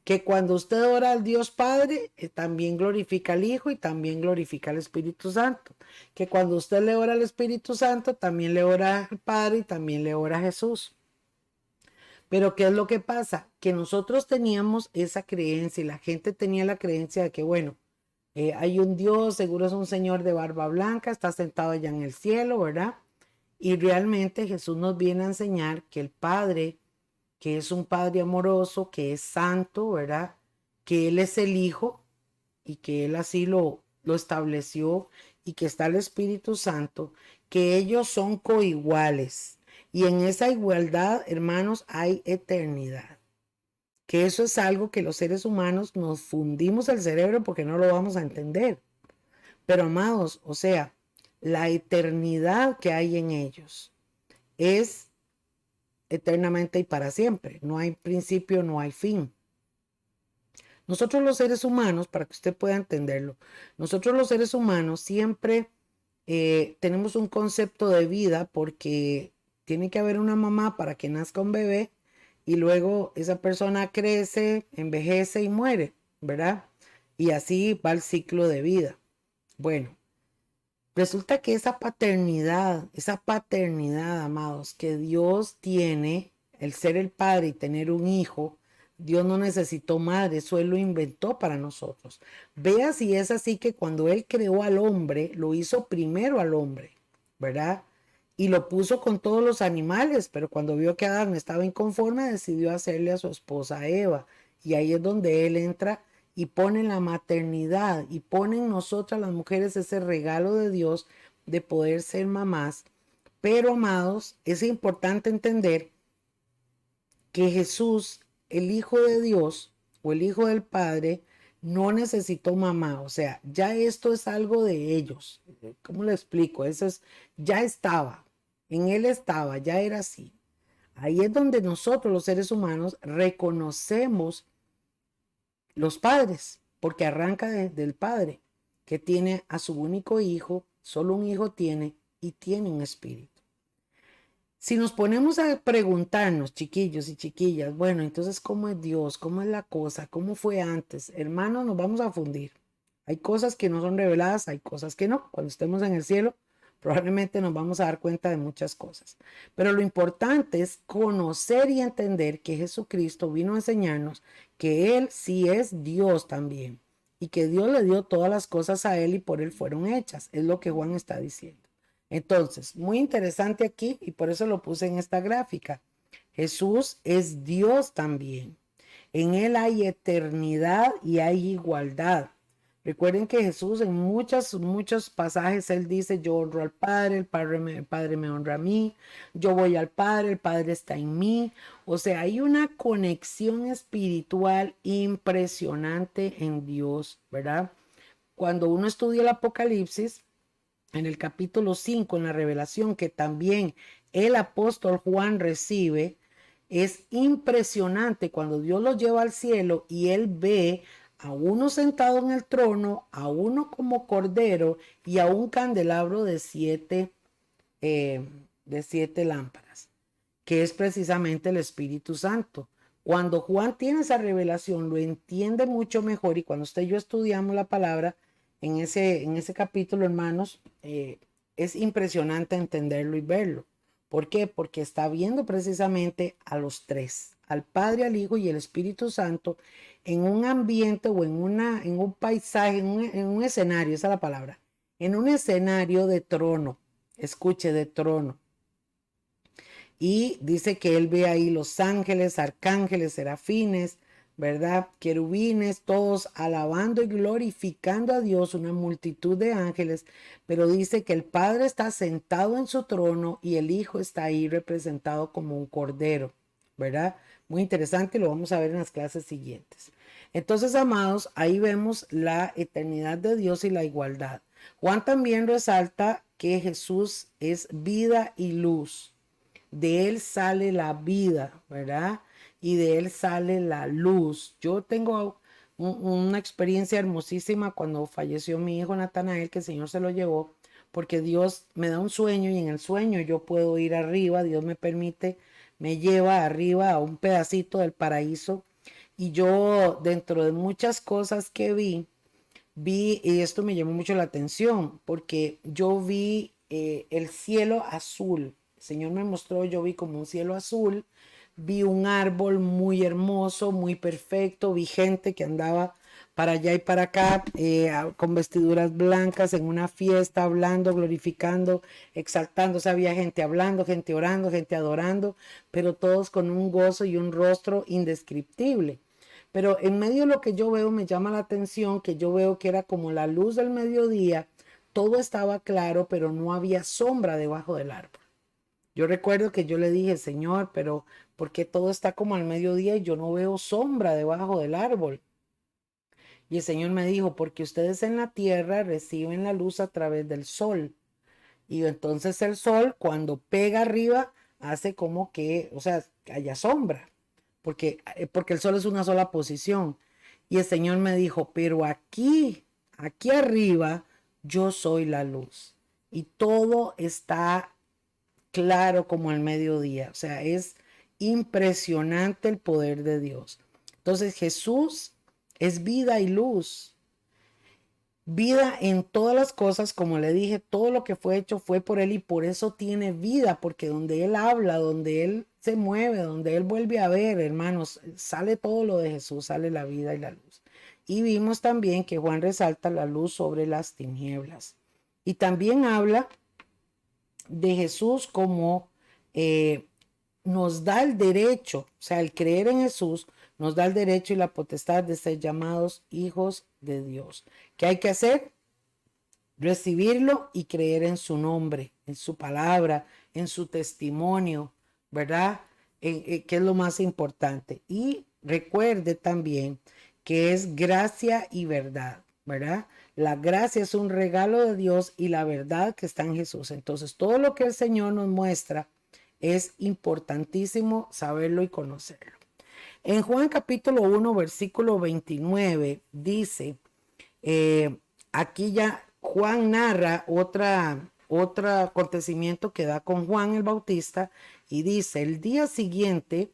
Que cuando usted ora al Dios Padre, también glorifica al Hijo y también glorifica al Espíritu Santo. Que cuando usted le ora al Espíritu Santo, también le ora al Padre y también le ora a Jesús. Pero ¿qué es lo que pasa? Que nosotros teníamos esa creencia y la gente tenía la creencia de que, bueno, hay un Dios, seguro es un señor de barba blanca, está sentado allá en el cielo, ¿verdad? Y realmente Jesús nos viene a enseñar que el Padre, que es un Padre amoroso, que es santo, ¿verdad? Que Él es el Hijo y que Él así lo estableció y que está el Espíritu Santo, que ellos son coiguales. Y en esa igualdad, hermanos, hay eternidad. Que eso es algo que los seres humanos nos fundimos el cerebro porque no lo vamos a entender. Pero amados, o sea, la eternidad que hay en ellos es eternamente y para siempre. No hay principio, no hay fin. Nosotros los seres humanos, para que usted pueda entenderlo, nosotros los seres humanos siempre tenemos un concepto de vida porque tiene que haber una mamá para que nazca un bebé y luego esa persona crece, envejece y muere, ¿verdad? Y así va el ciclo de vida. Bueno, resulta que esa paternidad, amados, que Dios tiene, el ser el padre y tener un hijo, Dios no necesitó madre, eso Él lo inventó para nosotros. Vea si es así que cuando Él creó al hombre, lo hizo primero al hombre, ¿verdad? Y lo puso con todos los animales, pero cuando vio que Adán estaba inconforme, decidió hacerle a su esposa Eva. Y ahí es donde Él entra y pone la maternidad y pone en nosotras las mujeres ese regalo de Dios de poder ser mamás. Pero, amados, es importante entender que Jesús, el Hijo de Dios o el Hijo del Padre, no necesitó mamá. O sea, ya esto es algo de ellos. ¿Cómo le explico? Eso es, ya estaba, en Él estaba, ya era así. Ahí es donde nosotros, los seres humanos, reconocemos los padres, porque arranca del Padre, que tiene a su único hijo, solo un hijo tiene y tiene un espíritu. Si nos ponemos a preguntarnos, chiquillos y chiquillas, bueno, entonces, ¿cómo es Dios? ¿Cómo es la cosa? ¿Cómo fue antes? Hermanos, nos vamos a fundir. Hay cosas que no son reveladas, hay cosas que no. Cuando estemos en el cielo, probablemente nos vamos a dar cuenta de muchas cosas. Pero lo importante es conocer y entender que Jesucristo vino a enseñarnos que Él sí es Dios también y que Dios le dio todas las cosas a Él y por Él fueron hechas. Es lo que Juan está diciendo. Entonces, muy interesante aquí y por eso lo puse en esta gráfica. Jesús es Dios también. En Él hay eternidad y hay igualdad. Recuerden que Jesús en muchos pasajes, Él dice, yo honro al Padre, el Padre me honra a mí, yo voy al Padre, el Padre está en mí. O sea, hay una conexión espiritual impresionante en Dios, ¿verdad? Cuando uno estudia el Apocalipsis, en el capítulo 5, en la revelación que también el apóstol Juan recibe, es impresionante cuando Dios lo lleva al cielo y él ve a uno sentado en el trono, a uno como cordero y a un candelabro de siete lámparas, que es precisamente el Espíritu Santo. Cuando Juan tiene esa revelación, lo entiende mucho mejor, y cuando usted y yo estudiamos la palabra en ese capítulo, hermanos, es impresionante entenderlo y verlo. ¿Por qué? Porque está viendo precisamente a los tres, al Padre, al Hijo y el Espíritu Santo, en un ambiente o en un paisaje, en un escenario, esa es la palabra, en un escenario de trono, escuche, de trono. Y dice que él ve ahí los ángeles, arcángeles, serafines, ¿verdad? Querubines, todos alabando y glorificando a Dios, una multitud de ángeles, pero dice que el Padre está sentado en su trono y el Hijo está ahí representado como un cordero, ¿verdad? Muy interesante, lo vamos a ver en las clases siguientes. Entonces, amados, ahí vemos la eternidad de Dios y la igualdad. Juan también resalta que Jesús es vida y luz. De él sale la vida, ¿verdad? Y de él sale la luz. Yo tengo una experiencia hermosísima cuando falleció mi hijo Natanael, que el Señor se lo llevó, porque Dios me da un sueño y en el sueño yo puedo ir arriba, Dios me permite, me lleva arriba a un pedacito del paraíso, y yo, dentro de muchas cosas que vi, y esto me llamó mucho la atención, porque yo vi el cielo azul. El Señor me mostró, yo vi como un cielo azul, vi un árbol muy hermoso, muy perfecto, vi gente que andaba para allá y para acá con vestiduras blancas en una fiesta, hablando, glorificando, exaltando. O sea, había gente hablando, gente orando, gente adorando, pero todos con un gozo y un rostro indescriptible. Pero en medio de lo que yo veo me llama la atención que yo veo que era como la luz del mediodía, todo estaba claro, pero no había sombra debajo del árbol. Yo recuerdo que yo le dije, Señor, pero ¿por qué todo está como al mediodía y yo no veo sombra debajo del árbol? Y el Señor me dijo, porque ustedes en la tierra reciben la luz a través del sol. Y entonces el sol, cuando pega arriba, hace como que, o sea, haya sombra, porque el sol es una sola posición. Y el Señor me dijo, pero aquí arriba, yo soy la luz. Y todo está claro como el mediodía. O sea, es impresionante el poder de Dios. Entonces Jesús es vida y luz. Vida en todas las cosas, como le dije, todo lo que fue hecho fue por Él y por eso tiene vida, porque donde Él habla, donde Él se mueve, donde Él vuelve a ver, hermanos, sale todo lo de Jesús, sale la vida y la luz. Y vimos también que Juan resalta la luz sobre las tinieblas. Y también habla de Jesús como nos da el derecho, o sea, el creer en Jesús nos da el derecho y la potestad de ser llamados hijos de Dios. ¿Qué hay que hacer? Recibirlo y creer en su nombre, en su palabra, en su testimonio, ¿verdad? Que es lo más importante. Y recuerde también que es gracia y verdad, ¿verdad? La gracia es un regalo de Dios y la verdad que está en Jesús. Entonces, todo lo que el Señor nos muestra es importantísimo saberlo y conocerlo. En Juan capítulo 1, versículo 29, dice, aquí ya Juan narra otro acontecimiento que da con Juan el Bautista y dice, el día siguiente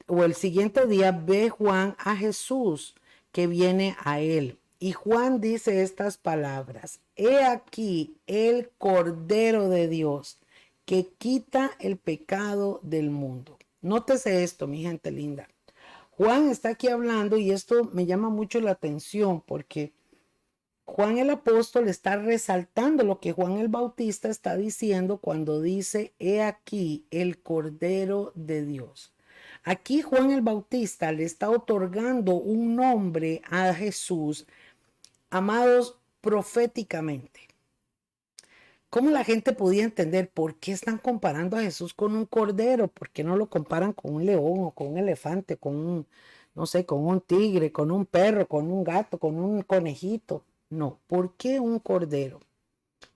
o el siguiente día ve Juan a Jesús que viene a él. Y Juan dice estas palabras, he aquí el Cordero de Dios que quita el pecado del mundo. Nótese esto, mi gente linda. Juan está aquí hablando y esto me llama mucho la atención porque Juan el apóstol está resaltando lo que Juan el Bautista está diciendo cuando dice, he aquí el Cordero de Dios. Aquí Juan el Bautista le está otorgando un nombre a Jesús, amados, proféticamente. ¿Cómo la gente podía entender por qué están comparando a Jesús con un cordero? ¿Por qué no lo comparan con un león o con un elefante, con un, no sé, con un tigre, con un perro, con un gato, con un conejito? No, ¿por qué un cordero?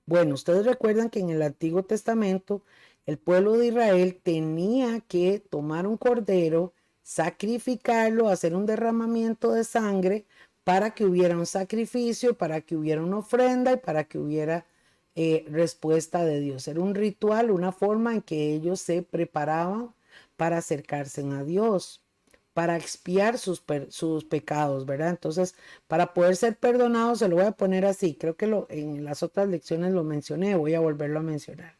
Bueno, ustedes recuerdan que en el Antiguo Testamento el pueblo de Israel tenía que tomar un cordero, sacrificarlo, hacer un derramamiento de sangre para que hubiera un sacrificio, para que hubiera una ofrenda y para que hubiera respuesta de Dios. Era un ritual, una forma en que ellos se preparaban para acercarse a Dios, para expiar sus pecados, ¿verdad? Entonces, para poder ser perdonados, se lo voy a poner así. Creo que en las otras lecciones lo mencioné, voy a volverlo a mencionar.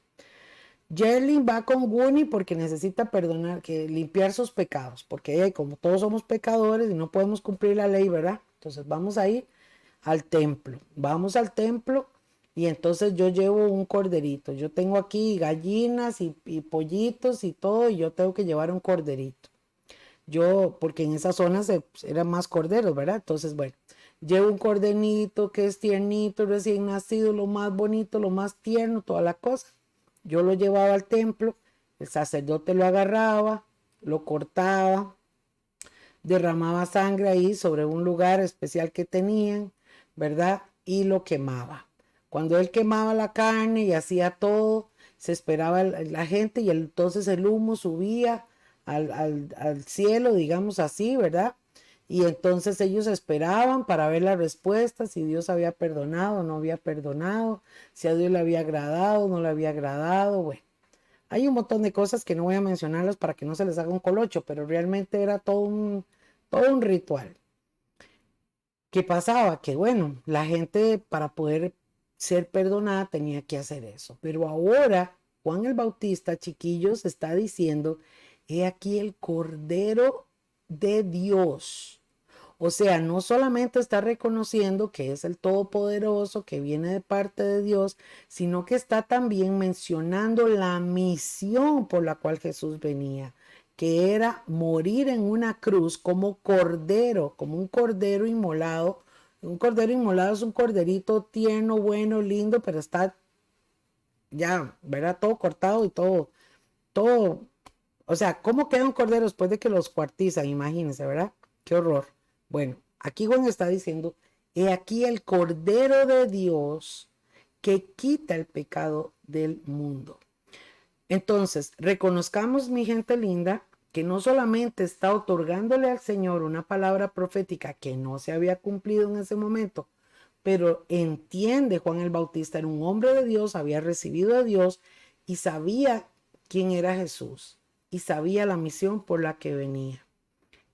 Jerlin va con Guni porque necesita perdonar, que limpiar sus pecados, porque como todos somos pecadores y no podemos cumplir la ley, ¿verdad? Entonces vamos a ir al templo. Vamos al templo y entonces yo llevo un corderito. Yo tengo aquí gallinas y pollitos y todo, y yo tengo que llevar un corderito. Yo, porque en esa zona eran más corderos, ¿verdad? Entonces, bueno, llevo un corderito que es tiernito, recién nacido, lo más bonito, lo más tierno, toda la cosa. Yo lo llevaba al templo, el sacerdote lo agarraba, lo cortaba, derramaba sangre ahí sobre un lugar especial que tenían, ¿verdad? Y lo quemaba. Cuando él quemaba la carne y hacía todo, se esperaba la gente y entonces el humo subía al cielo, digamos así, ¿verdad? Y entonces ellos esperaban para ver la respuesta, si Dios había perdonado o no había perdonado, si a Dios le había agradado o no le había agradado. Bueno, hay un montón de cosas que no voy a mencionarlas para que no se les haga un colocho, pero realmente era todo un ritual. ¿Qué pasaba? Que bueno, la gente para poder ser perdonada tenía que hacer eso. Pero ahora Juan el Bautista, chiquillos, está diciendo, he aquí el Cordero de Dios. O sea, no solamente está reconociendo que es el Todopoderoso, que viene de parte de Dios, sino que está también mencionando la misión por la cual Jesús venía, que era morir en una cruz como cordero, como un cordero inmolado. Un cordero inmolado es un corderito tierno, bueno, lindo, pero está ya, ¿verdad? Todo cortado y todo. O sea, ¿cómo queda un cordero después de que los cuartizan? Imagínense, ¿verdad? Qué horror. Bueno, aquí Juan está diciendo, he aquí el Cordero de Dios que quita el pecado del mundo. Entonces, reconozcamos, mi gente linda, que no solamente está otorgándole al Señor una palabra profética que no se había cumplido en ese momento, pero entiende, Juan el Bautista era un hombre de Dios, había recibido a Dios y sabía quién era Jesús y sabía la misión por la que venía.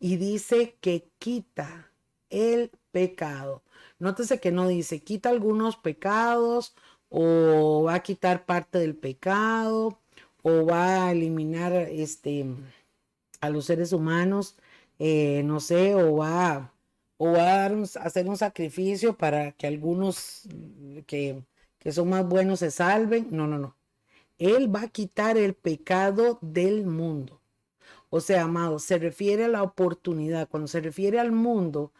Y dice que quita el pecado. Nótese que no dice quita algunos pecados o va a quitar parte del pecado o va a eliminar a los seres humanos, no sé, o va a hacer un sacrificio para que algunos que son más buenos se salven. No, no, no. Él va a quitar el pecado del mundo. O sea, amados, se refiere a la oportunidad. Cuando se refiere al mundo,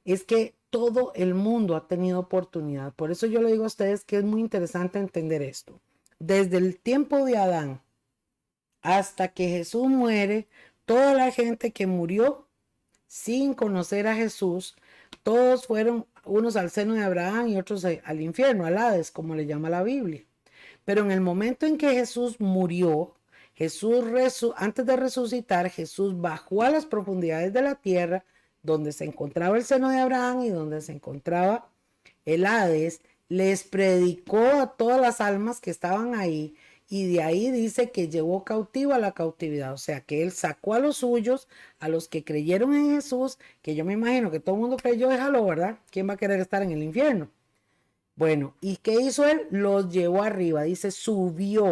es que todo el mundo ha tenido oportunidad. Por eso yo le digo a ustedes que es muy interesante entender esto. Desde el tiempo de Adán hasta que Jesús muere, toda la gente que murió sin conocer a Jesús, todos fueron unos al seno de Abraham y otros al infierno, al Hades, como le llama la Biblia. Pero en el momento en que Jesús murió, antes de resucitar, Jesús bajó a las profundidades de la tierra, donde se encontraba el seno de Abraham y donde se encontraba el Hades, les predicó a todas las almas que estaban ahí, y de ahí dice que llevó cautivo a la cautividad. O sea, que él sacó a los suyos, a los que creyeron en Jesús, que yo me imagino que todo el mundo creyó, déjalo, ¿verdad? ¿Quién va a querer estar en el infierno? Bueno, ¿y qué hizo él? Los llevó arriba, dice, subió,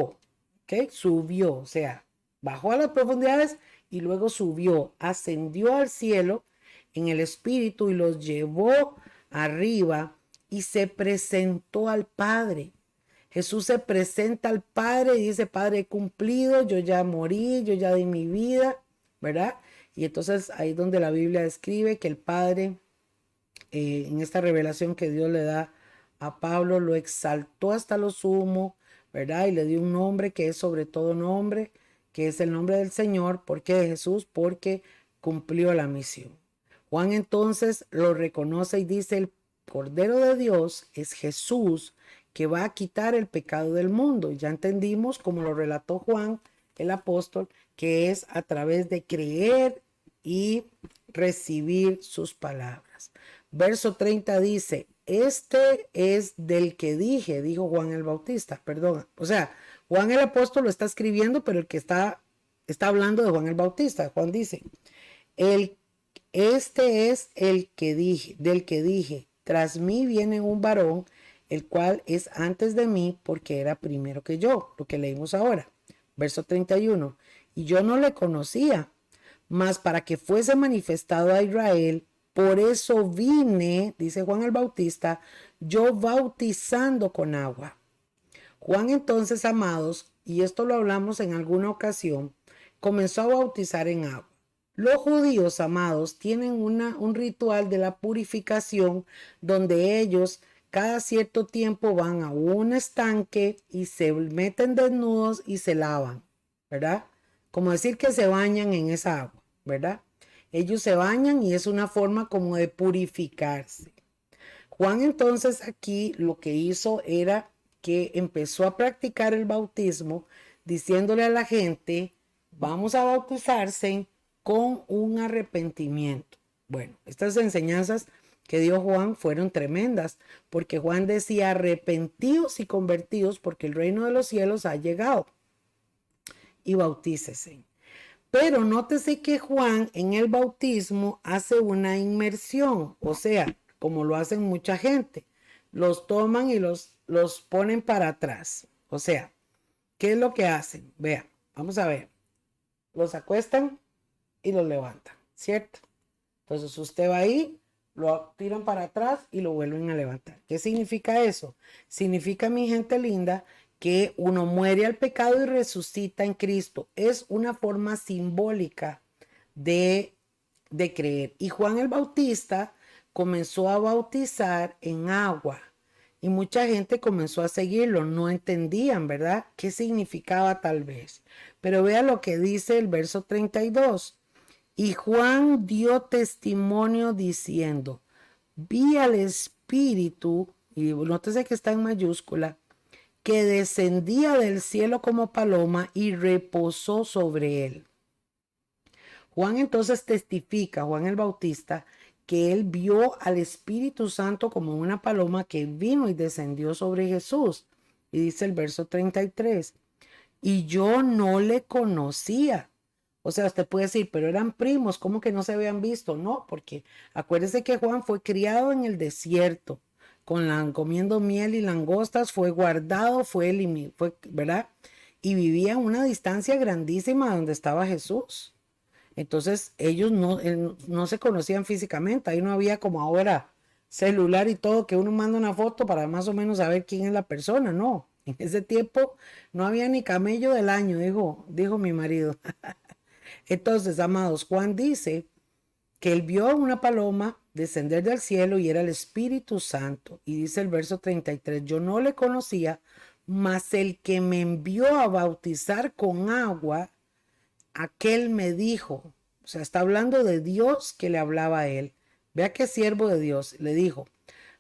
¿ok? Subió, o sea, bajó a las profundidades y luego subió, ascendió al cielo en el espíritu y los llevó arriba y se presentó al Padre. Jesús se presenta al Padre y dice, Padre, he cumplido, yo ya morí, yo ya di mi vida, ¿verdad? Y entonces ahí es donde la Biblia describe que el Padre, en esta revelación que Dios le da a Pablo, lo exaltó hasta lo sumo, ¿verdad? Y le dio un nombre que es sobre todo nombre, que es el nombre del Señor. ¿Por qué de Jesús? Porque cumplió la misión. Juan entonces lo reconoce y dice, el Cordero de Dios es Jesús, que va a quitar el pecado del mundo. Ya entendimos, como lo relató Juan, el apóstol, que es a través de creer y recibir sus palabras. Verso 30 dice, este es del que dije, dijo Juan el Bautista, perdón. O sea, Juan el apóstol lo está escribiendo, pero el que está hablando de Juan el Bautista. Juan dice, este es el que dije, del que dije, tras mí viene un varón, el cual es antes de mí, porque era primero que yo, lo que leímos ahora. Verso 31, y yo no le conocía, mas para que fuese manifestado a Israel, por eso vine, dice Juan el Bautista, yo bautizando con agua. Juan entonces, amados, y esto lo hablamos en alguna ocasión, comenzó a bautizar en agua. Los judíos, amados, tienen un ritual de la purificación donde ellos cada cierto tiempo van a un estanque y se meten desnudos y se lavan, ¿verdad? Como decir que se bañan en esa agua, ¿verdad? Ellos se bañan y es una forma como de purificarse. Juan entonces aquí lo que hizo era que empezó a practicar el bautismo diciéndole a la gente, vamos a bautizarse con un arrepentimiento. Bueno, estas enseñanzas que dio Juan fueron tremendas, porque Juan decía, arrepentidos y convertidos porque el reino de los cielos ha llegado, y bautícese. Pero nótese que Juan en el bautismo hace una inmersión, o sea, como lo hacen mucha gente, los toman y los ponen para atrás. O sea, ¿qué es lo que hacen? Vean, vamos a ver. Los acuestan y los levantan, ¿cierto? Entonces usted va ahí, lo tiran para atrás y lo vuelven a levantar. ¿Qué significa eso? Significa, mi gente linda, que uno muere al pecado y resucita en Cristo. Es una forma simbólica de creer. Y Juan el Bautista comenzó a bautizar en agua y mucha gente comenzó a seguirlo. No entendían, ¿verdad? ¿Qué significaba tal vez? Pero vea lo que dice el verso 32. Y Juan dio testimonio diciendo, vi al Espíritu, y nótese que está en mayúscula, que descendía del cielo como paloma y reposó sobre él. Juan entonces testifica, Juan el Bautista, que él vio al Espíritu Santo como una paloma que vino y descendió sobre Jesús. Y dice el verso 33, y yo no le conocía. O sea, usted puede decir, pero eran primos, ¿cómo que no se habían visto? No, porque acuérdese que Juan fue criado en el desierto, comiendo miel y langostas, fue guardado, fue, ¿verdad? Y vivía a una distancia grandísima donde estaba Jesús. Entonces ellos no se conocían físicamente, ahí no había como ahora celular y todo, que uno manda una foto para más o menos saber quién es la persona, no. En ese tiempo no había ni camello del año, dijo mi marido. Entonces, amados, Juan dice que él vio una paloma descender del cielo y era el Espíritu Santo. Y dice el verso 33, yo no le conocía, mas el que me envió a bautizar con agua, aquel me dijo, o sea, está hablando de Dios que le hablaba a él. Vea qué siervo de Dios le dijo,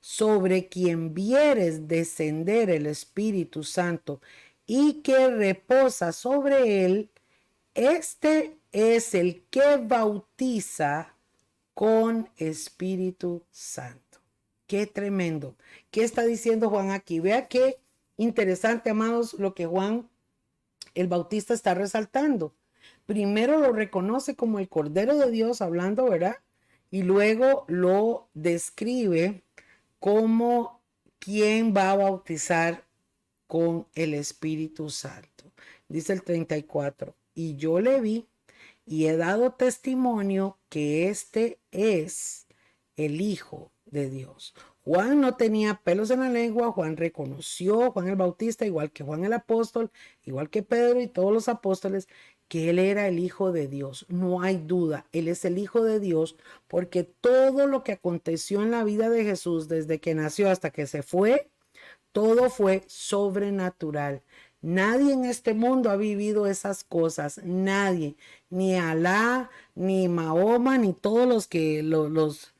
sobre quien vieres descender el Espíritu Santo y que reposa sobre él, este es el que bautiza con Espíritu Santo. Qué tremendo. ¿Qué está diciendo Juan aquí? Vea qué interesante, amados, lo que Juan el Bautista está resaltando. Primero lo reconoce como el Cordero de Dios, hablando, ¿verdad? Y luego lo describe como quien va a bautizar con el Espíritu Santo. Dice el 34, y yo le vi y he dado testimonio que este es el Hijo de Dios. Juan no tenía pelos en la lengua, Juan reconoció, Juan el Bautista, igual que Juan el apóstol, igual que Pedro y todos los apóstoles, que él era el Hijo de Dios. No hay duda, él es el Hijo de Dios porque todo lo que aconteció en la vida de Jesús desde que nació hasta que se fue, todo fue sobrenatural. Nadie en este mundo ha vivido esas cosas, nadie, ni Alá, ni Mahoma, ni todos los que los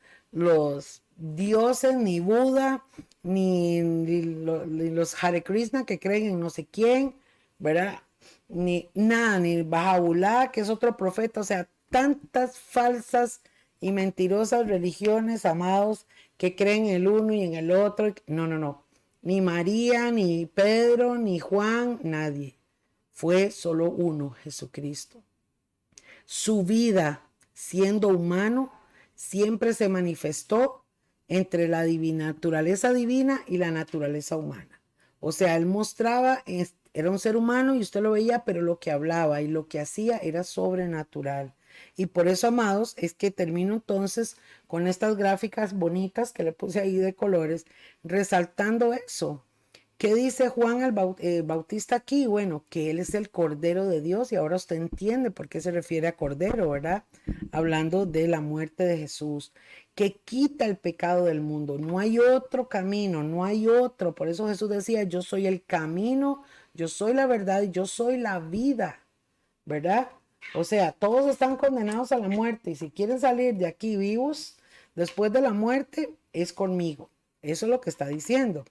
dioses, ni Buda, ni los Hare Krishna que creen en no sé quién, ¿verdad? Ni nada, ni Bahá'u'lláh, que es otro profeta, o sea, tantas falsas y mentirosas religiones, amados, que creen en el uno y en el otro. No, no, no. Ni María, ni Pedro, ni Juan, nadie. Fue solo uno, Jesucristo. Su vida, siendo humano, siempre se manifestó entre la naturaleza divina y la naturaleza humana. O sea, él mostraba, era un ser humano y usted lo veía, pero lo que hablaba y lo que hacía era sobrenatural. Y por eso, amados, es que termino entonces con estas gráficas bonitas que le puse ahí de colores, resaltando eso. ¿Qué dice Juan el Bautista aquí? Bueno, que él es el Cordero de Dios y ahora usted entiende por qué se refiere a Cordero, ¿verdad? Hablando de la muerte de Jesús, que quita el pecado del mundo. No hay otro camino, no hay otro. Por eso Jesús decía, yo soy el camino, yo soy la verdad y yo soy la vida, ¿verdad? O sea, todos están condenados a la muerte y si quieren salir de aquí vivos, después de la muerte, es conmigo. Eso es lo que está diciendo.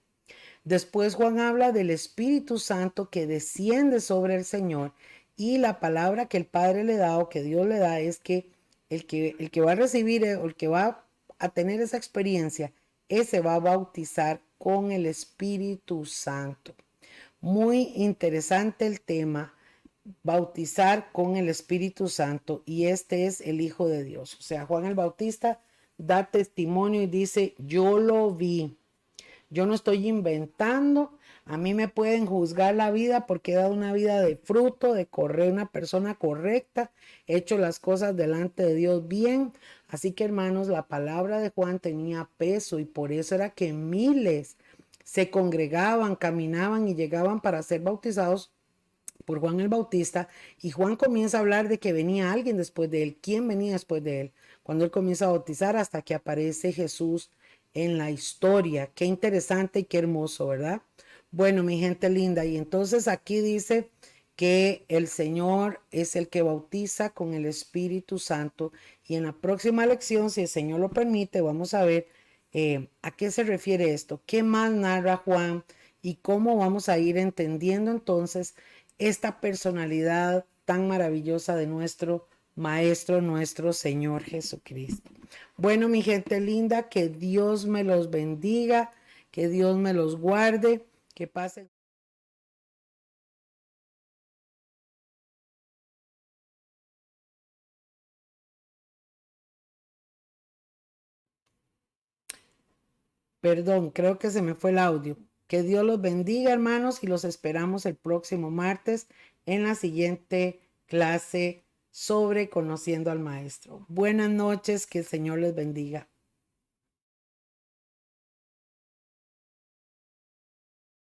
Después Juan habla del Espíritu Santo que desciende sobre el Señor y la palabra que el Padre le da o que Dios le da es que el que va a recibir o el que va a tener esa experiencia, ese va a bautizar con el Espíritu Santo. Muy interesante el tema, bautizar con el Espíritu Santo, y este es el Hijo de Dios. O sea, Juan el Bautista da testimonio y dice, yo lo vi. Yo no estoy inventando. A mí me pueden juzgar la vida porque he dado una vida de fruto, de correr una persona correcta, he hecho las cosas delante de Dios bien. Así que, hermanos, la palabra de Juan tenía peso y por eso era que miles se congregaban, caminaban y llegaban para ser bautizados por Juan el Bautista. Y Juan comienza a hablar de que venía alguien después de él. ¿Quién venía después de él? Cuando él comienza a bautizar hasta que aparece Jesús en la historia. Qué interesante y qué hermoso, ¿verdad? Bueno, mi gente linda, y entonces aquí dice que el Señor es el que bautiza con el Espíritu Santo, y en la próxima lección, si el Señor lo permite, vamos a ver a qué se refiere esto, qué más narra Juan y cómo vamos a ir entendiendo entonces esta personalidad tan maravillosa de nuestro Maestro, nuestro Señor Jesucristo. Bueno, mi gente linda, que Dios me los bendiga, que Dios me los guarde, que pasen. Perdón, creo que se me fue el audio. Que Dios los bendiga, hermanos, y los esperamos el próximo martes en la siguiente clase sobre conociendo al Maestro. Buenas noches, que el Señor les bendiga.